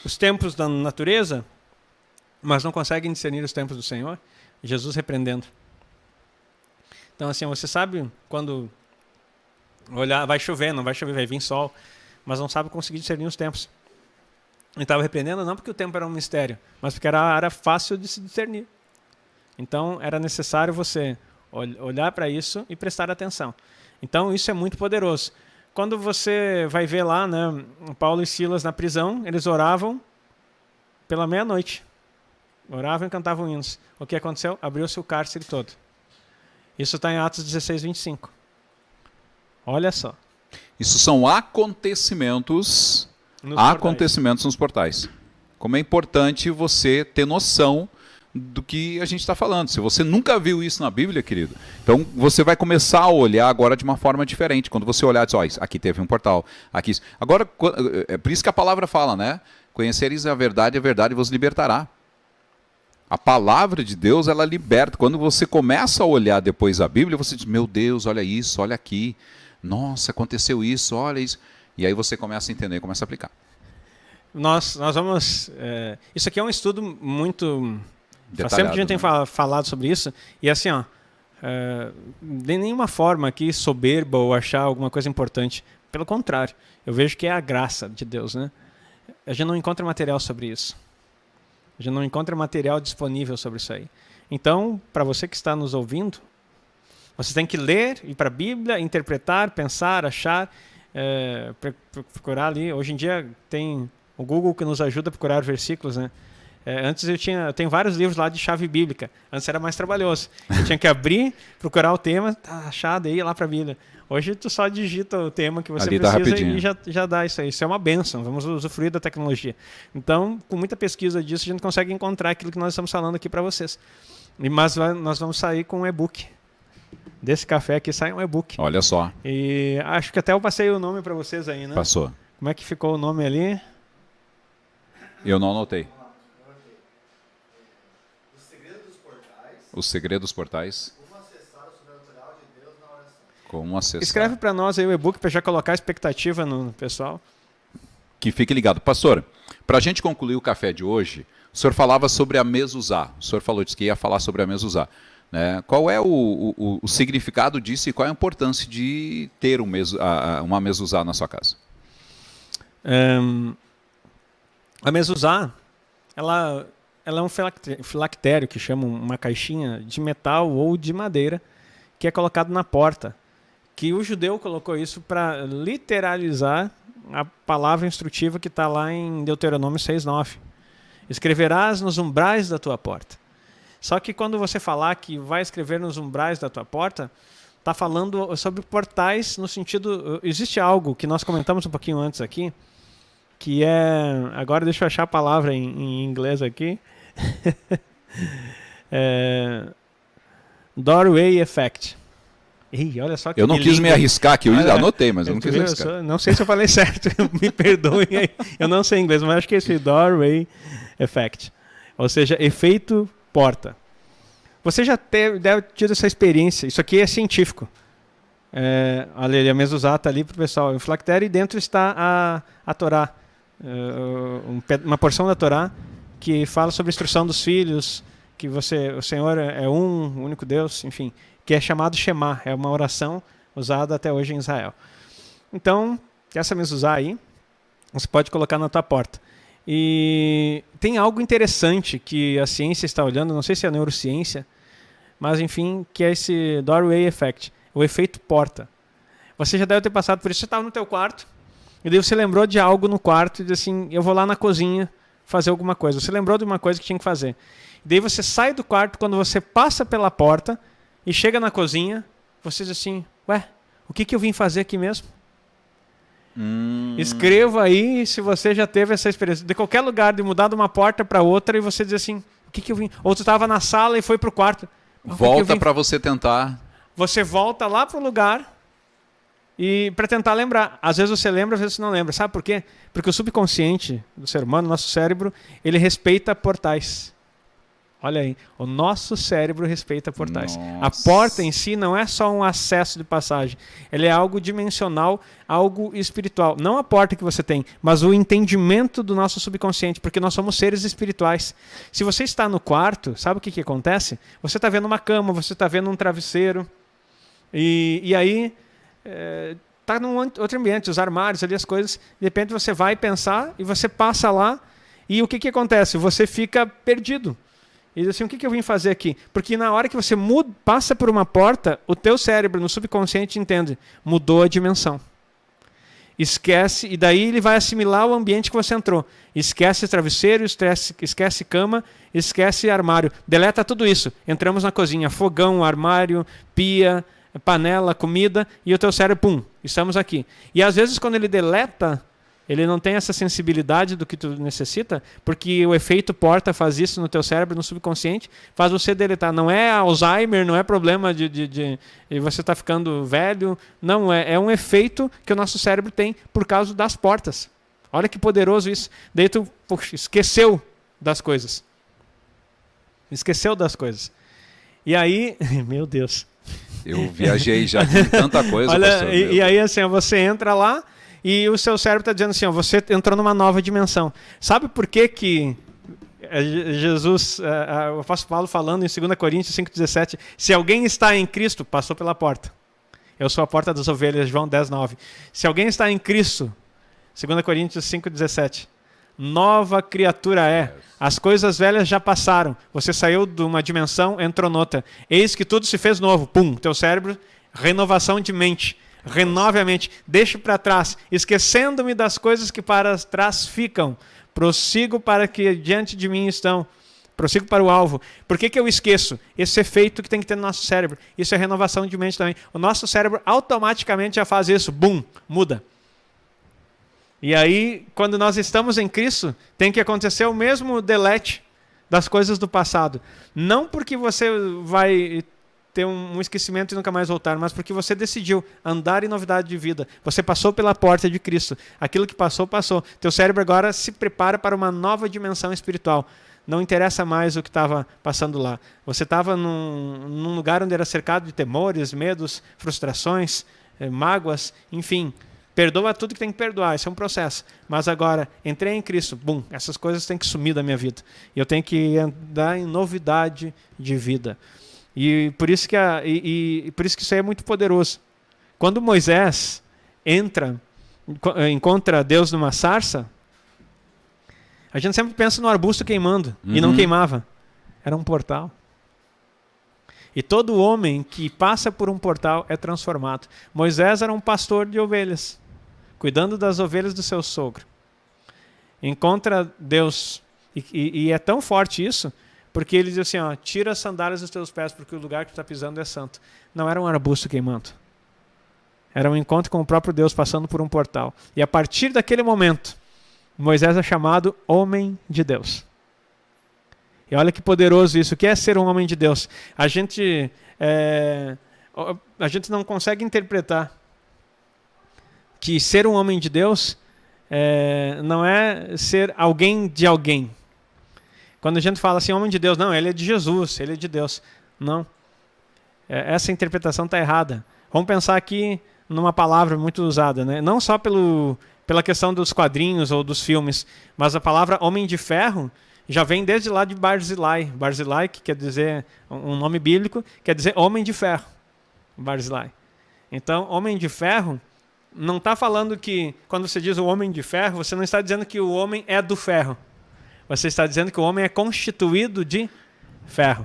Speaker 2: os tempos da natureza, mas não consegue discernir os tempos do Senhor. Jesus repreendendo. Então assim, você sabe quando olhar, vai chover, não vai chover, vai vir sol, mas não sabe conseguir discernir os tempos. Ele estava repreendendo não porque o tempo era um mistério, mas porque era fácil de se discernir. Então, era necessário você olhar para isso e prestar atenção. Então, isso é muito poderoso. Quando você vai ver lá, né, Paulo e Silas na prisão, eles oravam pela meia-noite. Oravam e cantavam hinos. O que aconteceu? Abriu-se o cárcere todo. Isso está em Atos 16, 25. Olha só.
Speaker 1: Isso são acontecimentos nos portais. Como é importante você ter noção do que a gente está falando. Se você nunca viu isso na Bíblia, querido, então você vai começar a olhar agora de uma forma diferente. Quando você olhar, diz, aqui teve um portal, aqui isso. Agora, é por isso que a palavra fala, né? Conhecereis a verdade vos libertará. A palavra de Deus, ela liberta. Quando você começa a olhar depois a Bíblia, você diz, meu Deus, olha isso, olha aqui. Nossa, aconteceu isso, olha isso. E aí você começa a entender, começa a aplicar.
Speaker 2: Nós vamos... isso aqui é um estudo muito...
Speaker 1: Detalhado,
Speaker 2: sempre a gente tem
Speaker 1: né?
Speaker 2: falado sobre isso. E assim, de nenhuma forma aqui soberba ou achar alguma coisa importante. Pelo contrário, eu vejo que é a graça de Deus, né? A gente não encontra material sobre isso. A gente não encontra material disponível sobre isso aí. Então, para você que está nos ouvindo, você tem que ler, ir para a Bíblia, interpretar, pensar, achar, procurar ali. Hoje em dia tem o Google que nos ajuda a procurar versículos, né? Antes eu tenho vários livros lá de chave bíblica. Antes era mais trabalhoso. Eu tinha que abrir, procurar o tema, tá achado aí, ir lá para a Bíblia. Hoje tu só digita o tema que você precisa e já dá isso aí. Isso é uma bênção, vamos usufruir da tecnologia. Então, com muita pesquisa disso, a gente consegue encontrar aquilo que nós estamos falando aqui para vocês. Mas nós vamos sair com um e-book. Desse café aqui sai um e-book.
Speaker 1: Olha só.
Speaker 2: E acho que até eu passei o nome para vocês aí, né?
Speaker 1: Passou.
Speaker 2: Como é que ficou o nome ali?
Speaker 1: Eu não anotei. O Segredo dos Portais. Como acessar o sobrenatural de Deus na oração. Como acessar.
Speaker 2: Escreve para nós aí o e-book para já colocar a expectativa no pessoal.
Speaker 1: Que fique ligado. Pastor, para a gente concluir o café de hoje, o senhor falava sobre a mezuzá. O senhor falou, disse que ia falar sobre a mezuzá. Né? Qual é o significado disso e qual é a importância de ter uma mezuzá na sua casa?
Speaker 2: A mezuzá, ela é um filactério, que chama uma caixinha de metal ou de madeira, que é colocado na porta. Que o judeu colocou isso para literalizar a palavra instrutiva que está lá em Deuteronômio 6:9. Escreverás nos umbrais da tua porta. Só que quando você falar que vai escrever nos umbrais da tua porta, está falando sobre portais no sentido... Existe algo que nós comentamos um pouquinho antes aqui, que é... Agora deixa eu achar a palavra em inglês aqui. Doorway Effect. Ih, olha só que
Speaker 1: eu não quis me arriscar aqui, eu anotei, mas eu não quis arriscar.
Speaker 2: Não sei se eu falei certo, me perdoem aí. Eu não sei inglês, mas acho que é esse Doorway Effect. Ou seja, efeito porta. Você já deve ter tido essa experiência. Isso aqui é científico. Olha, a mezuzá está ali para o pessoal. O filactério, e dentro está a Torá. Uma porção da Torá que fala sobre a instrução dos filhos, que o Senhor é um único Deus, enfim, que é chamado Shema. É uma oração usada até hoje em Israel. Então, essa mezuzá aí, você pode colocar na tua porta. E tem algo interessante que a ciência está olhando, não sei se é a neurociência, mas enfim, que é esse Doorway Effect, o efeito porta. Você já deve ter passado por isso. Você estava no teu quarto, e daí você lembrou de algo no quarto, e disse assim, eu vou lá na cozinha fazer alguma coisa. Você lembrou de uma coisa que tinha que fazer. E daí você sai do quarto, quando você passa pela porta, e chega na cozinha, você diz assim, ué, o que eu vim fazer aqui mesmo? Escreva aí se você já teve essa experiência. De qualquer lugar, de mudar de uma porta para outra e você diz assim, o que eu vim? Ou tu estava na sala e foi para o quarto.
Speaker 1: Volta para você tentar.
Speaker 2: Você volta lá para o lugar e para tentar lembrar. Às vezes você lembra, às vezes você não lembra. Sabe por quê? Porque o subconsciente do ser humano, nosso cérebro, ele respeita portais. Olha aí, o nosso cérebro respeita portais.
Speaker 1: Nossa.
Speaker 2: A porta em si não é só um acesso de passagem. Ela é algo dimensional, algo espiritual. Não a porta que você tem, mas o entendimento do nosso subconsciente, porque nós somos seres espirituais. Se você está no quarto, sabe o que acontece? Você está vendo uma cama, você está vendo um travesseiro, e aí está num outro ambiente, os armários ali, as coisas, de repente você vai pensar e você passa lá, e o que acontece? Você fica perdido. E diz assim, o que eu vim fazer aqui? Porque na hora que você passa por uma porta, o teu cérebro no subconsciente entende, mudou a dimensão. Esquece, e daí ele vai assimilar o ambiente que você entrou. Esquece travesseiro, esquece cama, esquece armário. Deleta tudo isso. Entramos na cozinha, fogão, armário, pia, panela, comida, e o teu cérebro, pum, estamos aqui. E às vezes quando ele deleta, ele não tem essa sensibilidade do que tu necessita, porque o efeito porta faz isso no teu cérebro, no subconsciente, faz você deletar. Não é Alzheimer, não é problema de você estar ficando velho. Não, é um efeito que o nosso cérebro tem por causa das portas. Olha que poderoso isso. Daí tu esqueceu das coisas. Esqueceu das coisas. E aí, meu Deus.
Speaker 1: Eu viajei já com tanta coisa.
Speaker 2: Olha,
Speaker 1: pastor,
Speaker 2: e aí assim, você entra lá e o seu cérebro está dizendo assim, ó, você entrou numa nova dimensão. Sabe por que Jesus, o apóstolo Paulo falando em 2 Coríntios 5,17, se alguém está em Cristo, passou pela porta. Eu sou a porta das ovelhas, João 10,9. Se alguém está em Cristo, 2 Coríntios 5,17, nova criatura é. As coisas velhas já passaram. Você saiu de uma dimensão, entrou noutra. Eis que tudo se fez novo. Pum, teu cérebro, renovação de mente. Renove a mente. Deixe para trás. Esquecendo-me das coisas que para trás ficam. Prossigo para que diante de mim estão. Prossigo para o alvo. Por que eu esqueço? Esse efeito que tem que ter no nosso cérebro. Isso é renovação de mente também. O nosso cérebro automaticamente já faz isso. Bum, muda. E aí, quando nós estamos em Cristo, tem que acontecer o mesmo delete das coisas do passado. Não porque você vai ter um esquecimento e nunca mais voltar, mas porque você decidiu andar em novidade de vida. Você passou pela porta de Cristo. Aquilo que passou, passou. Teu cérebro agora se prepara para uma nova dimensão espiritual. Não interessa mais o que estava passando lá. Você estava num lugar onde era cercado de temores, medos, frustrações, mágoas, enfim. Perdoa tudo que tem que perdoar, isso é um processo. Mas agora, entrei em Cristo, bum, essas coisas têm que sumir da minha vida. E eu tenho que andar em novidade de vida. E por isso que, por isso que isso aí é muito poderoso. Quando Moisés encontra Deus numa sarça, a gente sempre pensa no arbusto queimando, e não queimava. Era um portal. E todo homem que passa por um portal é transformado. Moisés era um pastor de ovelhas, cuidando das ovelhas do seu sogro. Encontra Deus, e é tão forte isso, porque ele diz assim, ó, tira as sandálias dos teus pés, porque o lugar que tu está pisando é santo. Não era um arbusto queimando. Era um encontro com o próprio Deus passando por um portal. E a partir daquele momento, Moisés é chamado homem de Deus. E olha que poderoso isso. O que é ser um homem de Deus? A gente não consegue interpretar que ser um homem de Deus não é ser alguém de alguém. Quando a gente fala assim, homem de Deus, não, ele é de Jesus, ele é de Deus. Não. Essa interpretação está errada. Vamos pensar aqui numa palavra muito usada, né? Não só pela questão dos quadrinhos ou dos filmes, mas a palavra homem de ferro já vem desde lá de Barzilai. Barzilai, que quer dizer, um nome bíblico, quer dizer homem de ferro. Barzilai. Então, homem de ferro, não está falando que, quando você diz o homem de ferro, você não está dizendo que o homem é do ferro. Você está dizendo que o homem é constituído de ferro.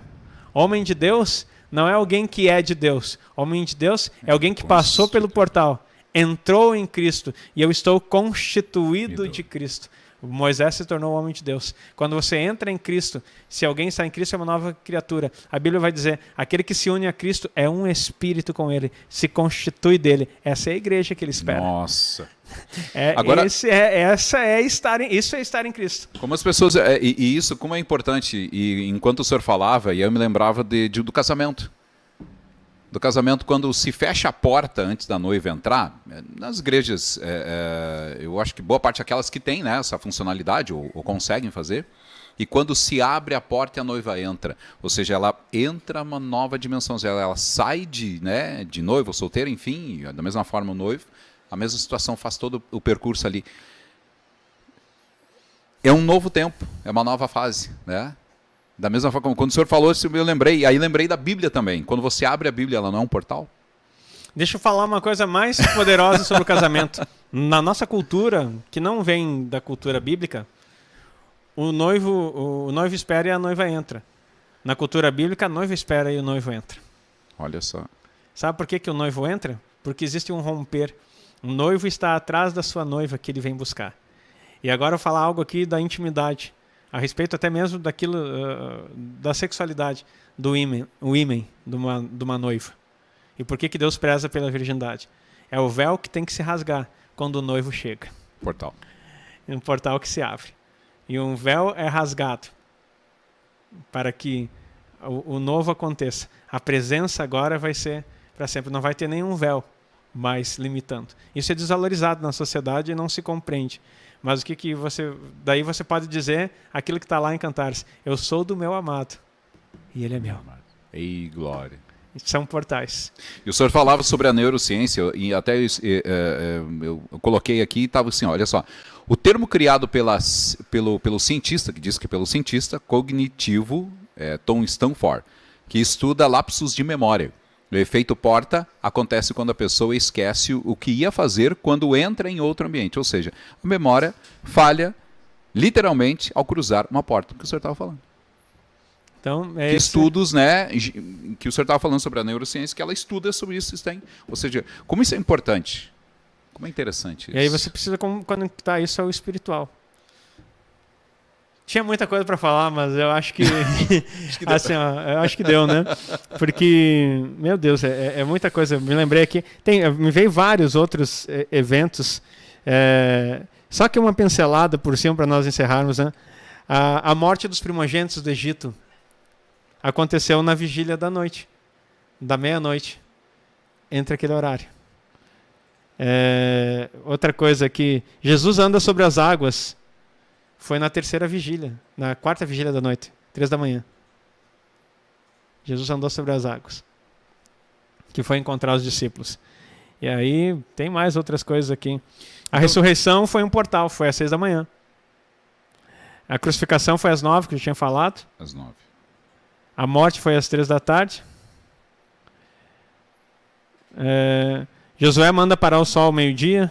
Speaker 2: Homem de Deus não é alguém que é de Deus. Homem de Deus é alguém que passou pelo portal, entrou em Cristo, e eu estou constituído de Cristo. Moisés se tornou homem de Deus. Quando você entra em Cristo, se alguém está em Cristo, é uma nova criatura. A Bíblia vai dizer, aquele que se une a Cristo é um espírito com ele, se constitui dele. Essa é a igreja que ele espera.
Speaker 1: Nossa.
Speaker 2: Agora, isso é estar em Cristo.
Speaker 1: Como as pessoas... E isso, como é importante, e enquanto o senhor falava, e eu me lembrava do casamento. Do casamento, quando se fecha a porta antes da noiva entrar, nas igrejas, eu acho que boa parte daquelas que têm, né, essa funcionalidade, ou conseguem fazer, e quando se abre a porta e a noiva entra, ou seja, ela entra uma nova dimensão, ela sai de noivo, solteira, enfim, da mesma forma o noivo, a mesma situação, faz todo o percurso ali. É um novo tempo, é uma nova fase, né? Da mesma forma, quando o senhor falou isso, eu lembrei. Aí lembrei da Bíblia também. Quando você abre a Bíblia, ela não é um portal?
Speaker 2: Deixa eu falar uma coisa mais poderosa sobre o casamento. Na nossa cultura, que não vem da cultura bíblica, o noivo espera e a noiva entra. Na cultura bíblica, a noiva espera e o noivo entra.
Speaker 1: Olha só.
Speaker 2: Sabe por que o noivo entra? Porque existe um romper. O noivo está atrás da sua noiva que ele vem buscar. E agora eu vou falar algo aqui da intimidade. A respeito até mesmo daquilo, da sexualidade do ímen, de uma noiva. E por que Deus preza pela virgindade? É o véu que tem que se rasgar quando o noivo chega.
Speaker 1: Portal.
Speaker 2: É um portal que se abre. E um véu é rasgado para que o novo aconteça. A presença agora vai ser para sempre. Não vai ter nenhum véu mais limitando. Isso é desvalorizado na sociedade e não se compreende. Mas o que você... Daí você pode dizer aquilo que está lá em Cantares. Eu sou do meu amado. e ele é meu.
Speaker 1: Ei, glória.
Speaker 2: São portais.
Speaker 1: E o senhor falava sobre a neurociência, e até eu coloquei aqui, estava assim, olha só, o termo criado pelo cientista, que diz que pelo cientista cognitivo, Tom Stanford, que estuda lapsos de memória. O efeito porta acontece quando a pessoa esquece o que ia fazer quando entra em outro ambiente. Ou seja, a memória falha literalmente ao cruzar uma porta, que o senhor estava falando.
Speaker 2: Então,
Speaker 1: que estudos, né, que o senhor estava falando sobre a neurociência, que ela estuda sobre isso. Ou seja, como isso é importante, como é interessante isso.
Speaker 2: E aí você precisa conectar isso ao espiritual. Tinha muita coisa para falar, mas eu acho que, assim, ó, eu acho que deu, né? Porque, meu Deus, é muita coisa. Eu me lembrei aqui, me veio vários outros eventos. Só que uma pincelada por cima para nós encerrarmos, né? A morte dos primogênitos do Egito aconteceu na vigília da noite, da meia-noite, entre aquele horário. Outra coisa que Jesus anda sobre as águas. Foi na terceira vigília, na quarta vigília da noite, 3 da manhã. Jesus andou sobre as águas, que foi encontrar os discípulos. E aí tem mais outras coisas aqui. A ressurreição foi um portal, foi às 6 da manhã. A crucificação foi às 9, que eu tinha falado.
Speaker 1: Às 9.
Speaker 2: A morte foi às 3 da tarde. Josué manda parar o sol ao meio-dia.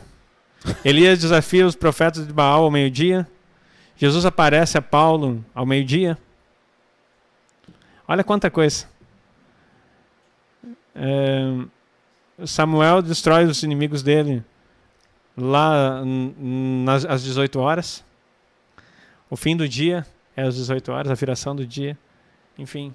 Speaker 2: Elias desafia os profetas de Baal ao meio-dia. Jesus aparece a Paulo ao meio-dia. Olha quanta coisa. Samuel destrói os inimigos dele lá às 18 horas. O fim do dia é às 18 horas, a viração do dia. Enfim.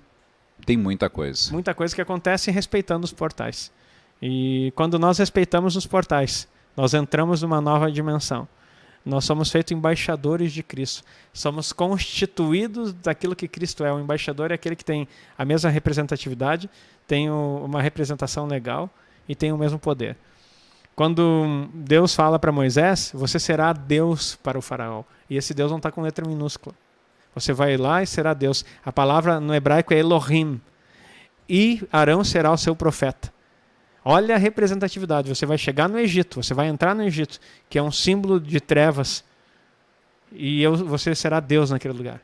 Speaker 1: Tem muita coisa.
Speaker 2: Muita coisa que acontece respeitando os portais. E quando nós respeitamos os portais, nós entramos numa nova dimensão. Nós somos feitos embaixadores de Cristo. Somos constituídos daquilo que Cristo é. O embaixador é aquele que tem a mesma representatividade, tem uma representação legal e tem o mesmo poder. Quando Deus fala para Moisés, você será Deus para o faraó. E esse Deus não está com letra minúscula. Você vai lá e será Deus. A palavra no hebraico é Elohim. E Arão será o seu profeta. Olha a representatividade. Você vai chegar no Egito, você vai entrar no Egito, que é um símbolo de trevas, e você será Deus naquele lugar.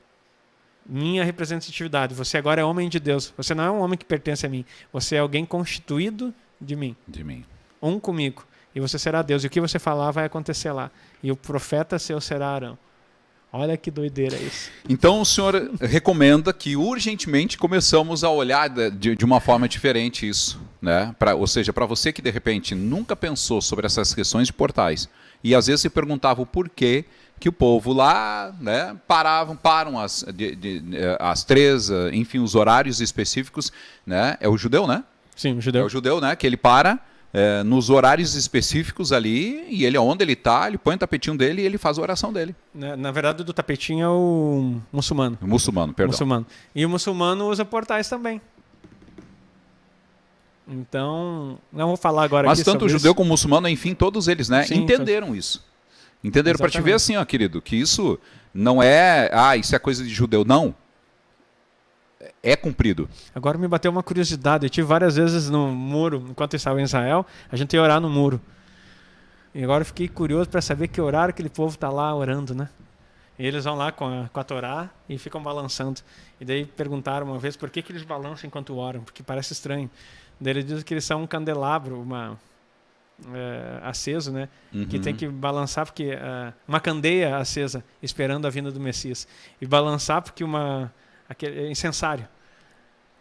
Speaker 2: Minha representatividade. Você agora é homem de Deus. Você não é um homem que pertence a mim. Você é alguém constituído de mim.
Speaker 1: De mim.
Speaker 2: Um comigo. E você será Deus. E o que você falar vai acontecer lá. E o profeta seu será Arão. Olha que doideira isso.
Speaker 1: Então o senhor recomenda que urgentemente começamos a olhar de uma forma diferente isso, né? Ou seja, para você que de repente nunca pensou sobre essas questões de portais e às vezes se perguntava o porquê que o povo lá, né, param às 3, enfim, os horários específicos, né? É o judeu, né?
Speaker 2: Sim, o judeu.
Speaker 1: É o judeu, né? Que ele para nos horários específicos ali, e ele, onde ele está, ele põe o tapetinho dele e ele faz a oração dele.
Speaker 2: Na verdade, do tapetinho é o muçulmano.
Speaker 1: O muçulmano, perdão.
Speaker 2: Muçulmano. E o muçulmano usa portais também. Então, não vou falar agora
Speaker 1: Mas
Speaker 2: aqui
Speaker 1: tanto o judeu
Speaker 2: isso.
Speaker 1: como o muçulmano, enfim, todos eles, né,
Speaker 2: Sim,
Speaker 1: entenderam isso. Entenderam para te ver assim, ó, querido, que isso não é, isso é coisa de judeu, não. É cumprido.
Speaker 2: Agora me bateu uma curiosidade. Eu tive várias vezes no muro, enquanto eu estava em Israel, a gente ia orar no muro. E agora eu fiquei curioso para saber que horário aquele povo está lá orando, né? E eles vão lá com a Torá e ficam balançando. E daí perguntaram uma vez por que eles balançam enquanto oram, porque parece estranho. Daí eles dizem que eles são um candelabro, aceso, né? Uhum. Que tem que balançar porque uma candeia acesa, esperando a vinda do Messias. E balançar porque aquele incensário.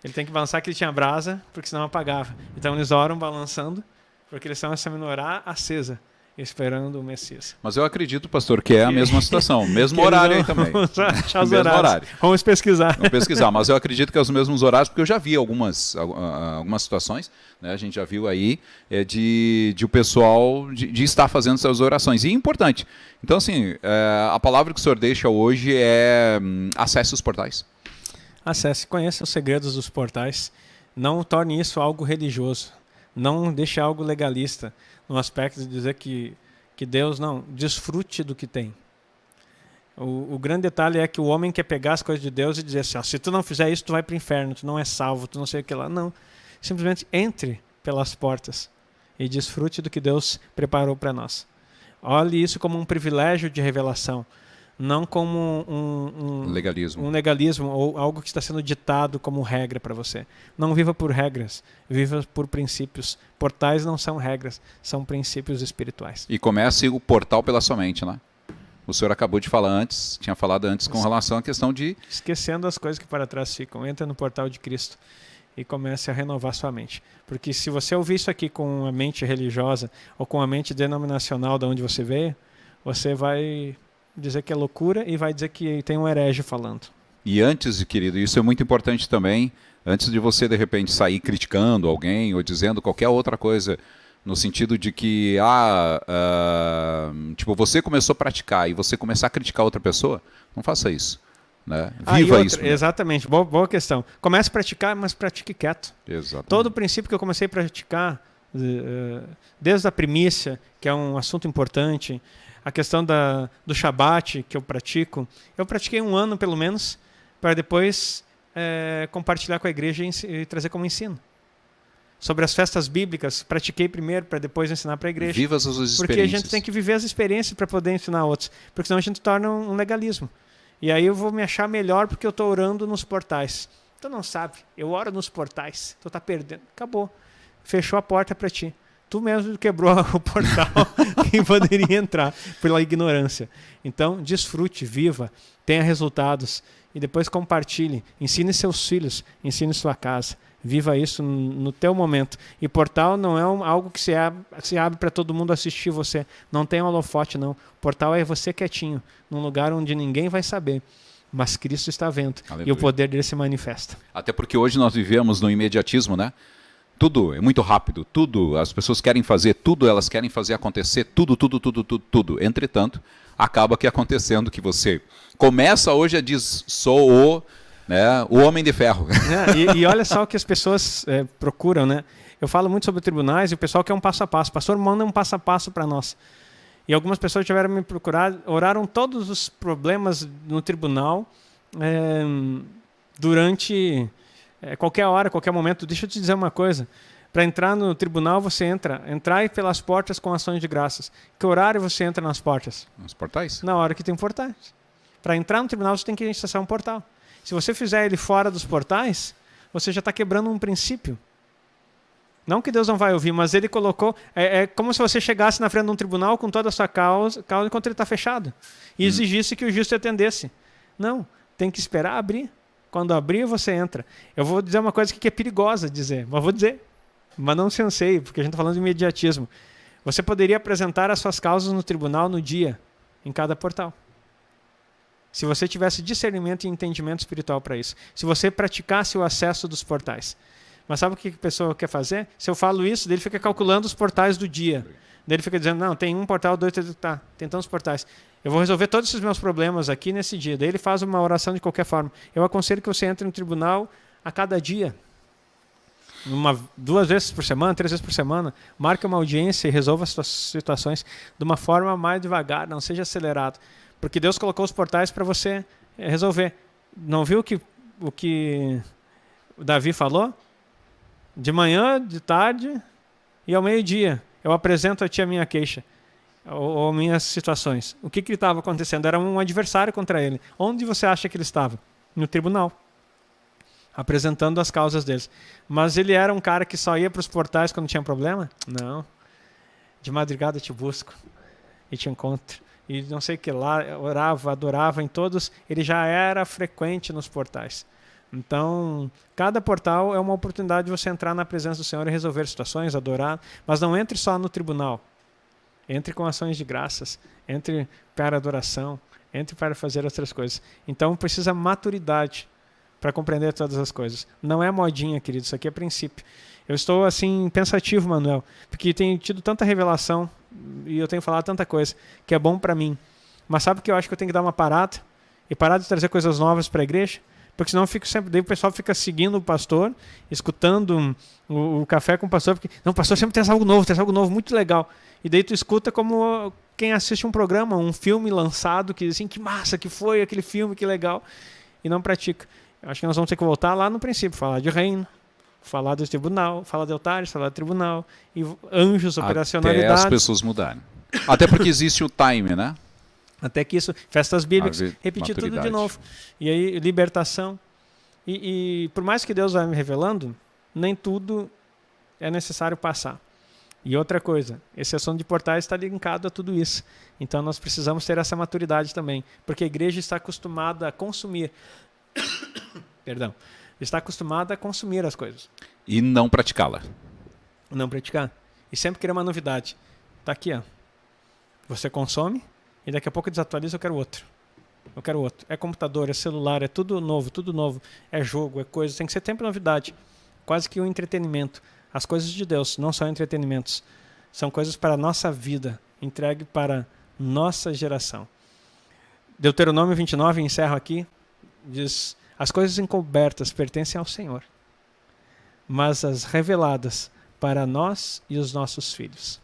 Speaker 2: Ele tem que balançar que ele tinha brasa, porque senão apagava. Então eles oram balançando, porque eles estão essa menorá acesa, esperando o Messias.
Speaker 1: Mas eu acredito, pastor, que é a mesma situação, mesmo horário aí também.
Speaker 2: Achar os horários. Vamos pesquisar.
Speaker 1: Vamos pesquisar, mas eu acredito que é os mesmos horários, porque eu já vi algumas situações, né? A gente já viu aí de o pessoal de estar fazendo essas orações. E é importante. Então, assim, a palavra que o senhor deixa hoje é acesse os portais.
Speaker 2: Acesse, conheça os segredos dos portais. Não torne isso algo religioso. Não deixe algo legalista, no aspecto de dizer que Deus não, desfrute do que tem. O grande detalhe é que o homem quer pegar as coisas de Deus e dizer assim, se tu não fizer isso, tu vai para o inferno, tu não é salvo, tu não sei o que lá. Não. Simplesmente entre pelas portas e desfrute do que Deus preparou para nós. Olhe isso como um privilégio de revelação, não como um legalismo ou algo que está sendo ditado como regra para você. Não viva por regras, viva por princípios. Portais não são regras, são princípios espirituais.
Speaker 1: E comece o portal pela sua mente, né? O senhor acabou de falar antes, tinha falado antes com relação à questão de...
Speaker 2: Esquecendo as coisas que para trás ficam. Entra no portal de Cristo e comece a renovar sua mente. Porque se você ouvir isso aqui com a mente religiosa ou com a mente denominacional de onde você veio, você vai dizer que é loucura e vai dizer que tem um herege falando.
Speaker 1: E antes, querido, isso é muito importante também, antes de você de repente sair criticando alguém ou dizendo qualquer outra coisa, no sentido de que tipo, você começou a praticar e você começar a criticar outra pessoa, não faça isso. Né? Viva isso.
Speaker 2: Exatamente, boa questão. Comece a praticar, mas pratique quieto.
Speaker 1: Exatamente.
Speaker 2: Todo o princípio que eu comecei a praticar, desde a primícia, que é um assunto importante, a questão do Shabat, que eu pratiquei 1 ano pelo menos, para depois compartilhar com a igreja e trazer como ensino. Sobre as festas bíblicas, pratiquei primeiro para depois ensinar para a igreja.
Speaker 1: Viva as suas experiências.
Speaker 2: Porque a gente tem que viver as experiências para poder ensinar outros, porque senão a gente torna um legalismo. E aí eu vou me achar melhor porque eu estou orando nos portais. Tu não sabe, eu oro nos portais, tu está perdendo. Acabou, fechou a porta para ti. Tu mesmo quebrou o portal que poderia entrar pela ignorância. Então, desfrute, viva, tenha resultados e depois compartilhe. Ensine seus filhos, ensine sua casa. Viva isso no teu momento. E portal não é algo que se abre para todo mundo assistir você. Não tem holofote, não. Portal é você quietinho, num lugar onde ninguém vai saber. Mas Cristo está vendo. Aleluia. E o poder dele se manifesta.
Speaker 1: Até porque hoje nós vivemos no imediatismo, né? Tudo é muito rápido, tudo, as pessoas querem fazer tudo, elas querem fazer acontecer tudo. Entretanto, acaba que acontecendo que você começa hoje a dizer, sou o homem de ferro.
Speaker 2: E olha só o que as pessoas procuram, né? Eu falo muito sobre tribunais e o pessoal quer um passo a passo. O pastor manda um passo a passo para nós. E algumas pessoas tiveram me procurar, oraram todos os problemas no tribunal durante... qualquer hora, qualquer momento. Deixa eu te dizer uma coisa. Para entrar no tribunal, você entrar pelas portas com ações de graças. Que horário você entra nas portas?
Speaker 1: Nos portais?
Speaker 2: Na hora que tem portais. Para entrar no tribunal, você tem que acessar um portal. Se você fizer ele fora dos portais, você já está quebrando um princípio. Não que Deus não vai ouvir, mas ele colocou... É como se você chegasse na frente de um tribunal com toda a sua causa enquanto ele está fechado. E exigisse que o justo atendesse. Não, tem que esperar abrir. Quando abrir, você entra. Eu vou dizer uma coisa que é perigosa dizer, mas vou dizer. Mas não se anseie, porque a gente está falando de imediatismo. Você poderia apresentar as suas causas no tribunal no dia, em cada portal. Se você tivesse discernimento e entendimento espiritual para isso. Se você praticasse o acesso dos portais. Mas sabe o que a pessoa quer fazer? Se eu falo isso, ele fica calculando os portais do dia. Ele fica dizendo, não, tem um portal, 2, 3, tá, tem tantos portais. Eu vou resolver todos esses meus problemas aqui nesse dia. Daí ele faz uma oração de qualquer forma. Eu aconselho que você entre no tribunal a cada dia. 2 vezes por semana, 3 vezes por semana. Marque uma audiência e resolva as suas situações de uma forma mais devagar, não seja acelerado. Porque Deus colocou os portais para você resolver. Não viu o que o Davi falou? De manhã, de tarde e ao meio-dia. Eu apresento a ti a minha queixa. Ou minhas situações. O que estava acontecendo? Era um adversário contra ele. Onde você acha que ele estava? No tribunal. Apresentando as causas deles. Mas ele era um cara que só ia para os portais quando tinha problema? Não. De madrugada te busco e te encontro. E não sei o que lá, orava, adorava em todos. Ele já era frequente nos portais. Então, cada portal é uma oportunidade de você entrar na presença do Senhor e resolver situações, adorar. Mas não entre só no tribunal. Entre com ações de graças, entre para adoração, entre para fazer outras coisas. Então precisa maturidade para compreender todas as coisas. Não é modinha, querido, isso aqui é princípio. Eu estou assim pensativo, Manuel, porque tenho tido tanta revelação e eu tenho falado tanta coisa que é bom para mim. Mas sabe que eu acho que eu tenho que dar uma parada e parar de trazer coisas novas para a igreja? Porque senão eu fico sempre, daí o pessoal fica seguindo o pastor, escutando o café com o pastor, porque não, o pastor sempre traz algo novo muito legal. E daí tu escuta como quem assiste um programa, um filme lançado, que assim, que massa que foi aquele filme, que legal, e não pratica. Eu acho que nós vamos ter que voltar lá no princípio, falar de reino, falar do tribunal, falar de altares, falar do tribunal, e anjos, operacionalidades.
Speaker 1: Até as pessoas mudarem. Até porque existe o time, né?
Speaker 2: Até que isso, festas bíblicas, repetir tudo de novo. E aí, libertação. E por mais que Deus vai me revelando, nem tudo é necessário passar. E outra coisa, esse assunto de portais está linkado a tudo isso. Então nós precisamos ter essa maturidade também, porque a igreja está acostumada a consumir. Perdão. Está acostumada a consumir as coisas.
Speaker 1: E não praticá-la.
Speaker 2: Não praticar. E sempre querer uma novidade. Está aqui, ó. Você consome e daqui a pouco desatualiza, eu quero outro. Eu quero outro. É computador, é celular, é tudo novo, tudo novo. É jogo, é coisa. Tem que ser sempre novidade. Quase que um entretenimento. As coisas de Deus não são entretenimentos. São coisas para a nossa vida, entregue para nossa geração. Deuteronômio 29, encerro aqui, diz: as coisas encobertas pertencem ao Senhor, mas as reveladas para nós e os nossos filhos.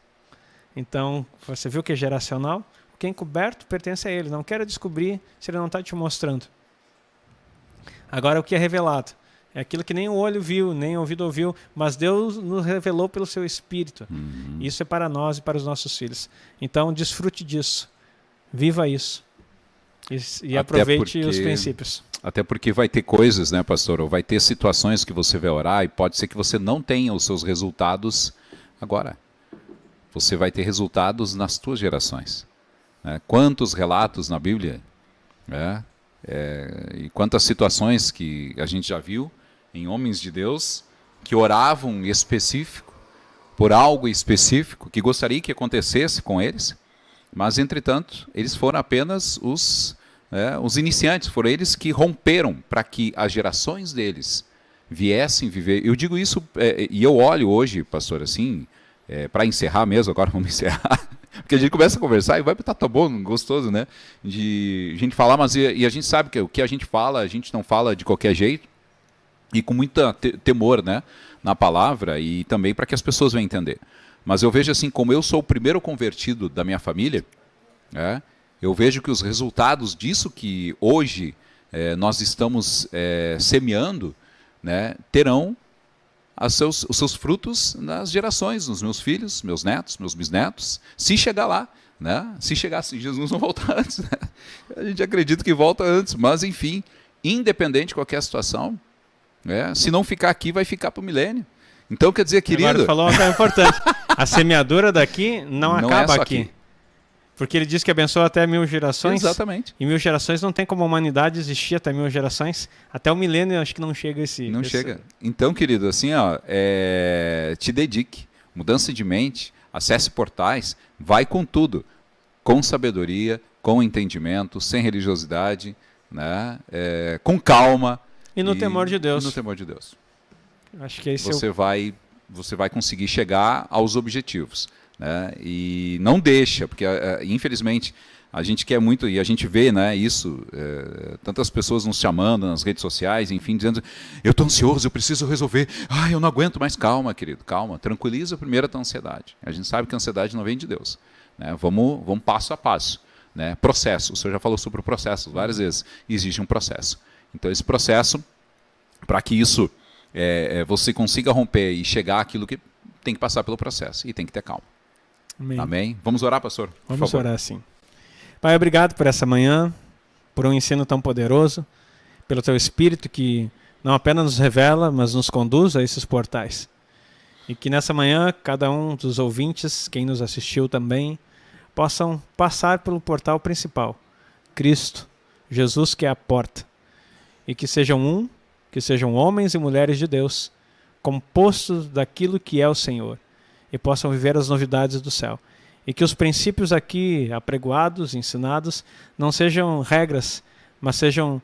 Speaker 2: Então, você viu que é geracional? O que é encoberto pertence a Ele. Não quero descobrir se Ele não está te mostrando. Agora, o que é revelado? É aquilo que nem o olho viu, nem o ouvido ouviu, mas Deus nos revelou pelo seu Espírito. Isso é para nós e para os nossos filhos. Então, desfrute disso. Viva isso. E aproveite os princípios.
Speaker 1: Até porque vai ter coisas, né, pastor? Ou vai ter situações que você vai orar e pode ser que você não tenha os seus resultados agora. Você vai ter resultados nas tuas gerações. Né? Quantos relatos na Bíblia, né? E quantas situações que a gente já viu em homens de Deus que oravam em específico por algo específico que gostaria que acontecesse com eles, mas entretanto eles foram apenas os iniciantes, foram eles que romperam para que as gerações deles viessem viver. Eu digo isso e eu olho hoje, pastor, assim, para encerrar mesmo, agora vamos encerrar. Porque a gente começa a conversar e vai para tá bom, gostoso, né? De a gente falar, mas e a gente sabe que o que a gente fala, a gente não fala de qualquer jeito e com muita temor, né? Na palavra e também para que as pessoas venham entender. Mas eu vejo assim, como eu sou o primeiro convertido da minha família, eu vejo que os resultados disso que hoje nós estamos semeando, né? Terão os seus frutos nas gerações, nos meus filhos, meus netos, meus bisnetos, se chegar lá, né? Se Jesus não voltar antes, né? A gente acredita que volta antes, mas enfim, independente de qualquer situação, se não ficar aqui, vai ficar para o milênio. Então, quer dizer, querido...
Speaker 2: Agora falou uma coisa importante, a semeadura daqui não acaba aqui. Porque ele diz que abençoa até 1000 gerações.
Speaker 1: Exatamente.
Speaker 2: E 1000 gerações não tem como a humanidade existir até 1000 gerações. Até o milênio acho que não chega esse...
Speaker 1: Não chega. Então, querido, assim, te dedique. Mudança de mente, acesse portais, vai com tudo. Com sabedoria, com entendimento, sem religiosidade, né? Com calma.
Speaker 2: E no temor de Deus.
Speaker 1: E no temor de Deus.
Speaker 2: Acho que esse
Speaker 1: você vai conseguir chegar aos objetivos. Né? E não deixa, porque infelizmente a gente quer muito, e a gente vê, né, isso, tantas pessoas nos chamando nas redes sociais, enfim, dizendo, eu estou ansioso, eu preciso resolver, eu não aguento mais. Calma, querido, calma, tranquiliza primeiro a tua ansiedade. A gente sabe que a ansiedade não vem de Deus, né? Vamos passo a passo, né? Processo, o senhor já falou sobre o processo várias vezes, existe um processo. Então esse processo, para que isso você consiga romper e chegar àquilo que tem que passar pelo processo, e tem que ter calma.
Speaker 2: Amém.
Speaker 1: Amém? Vamos orar, pastor?
Speaker 2: Vamos orar, sim. Pai, obrigado por essa manhã, por um ensino tão poderoso, pelo teu Espírito que não apenas nos revela, mas nos conduz a esses portais. E que nessa manhã, cada um dos ouvintes, quem nos assistiu também, possam passar pelo portal principal, Cristo, Jesus que é a porta. E que sejam homens e mulheres de Deus, compostos daquilo que é o Senhor, e possam viver as novidades do céu. E que os princípios aqui apregoados, ensinados, não sejam regras, mas sejam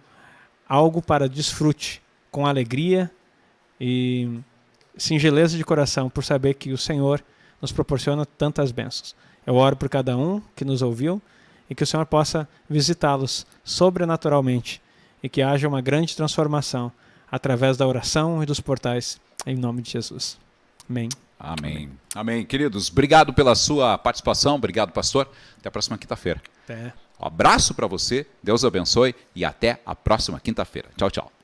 Speaker 2: algo para desfrute, com alegria e singeleza de coração, por saber que o Senhor nos proporciona tantas bênçãos. Eu oro por cada um que nos ouviu e que o Senhor possa visitá-los sobrenaturalmente e que haja uma grande transformação através da oração e dos portais, em nome de Jesus. Amém.
Speaker 1: Amém. Amém. Queridos, obrigado pela sua participação. Obrigado, pastor. Até a próxima quinta-feira.
Speaker 2: Até.
Speaker 1: Um abraço para você. Deus abençoe e até a próxima quinta-feira. Tchau, tchau.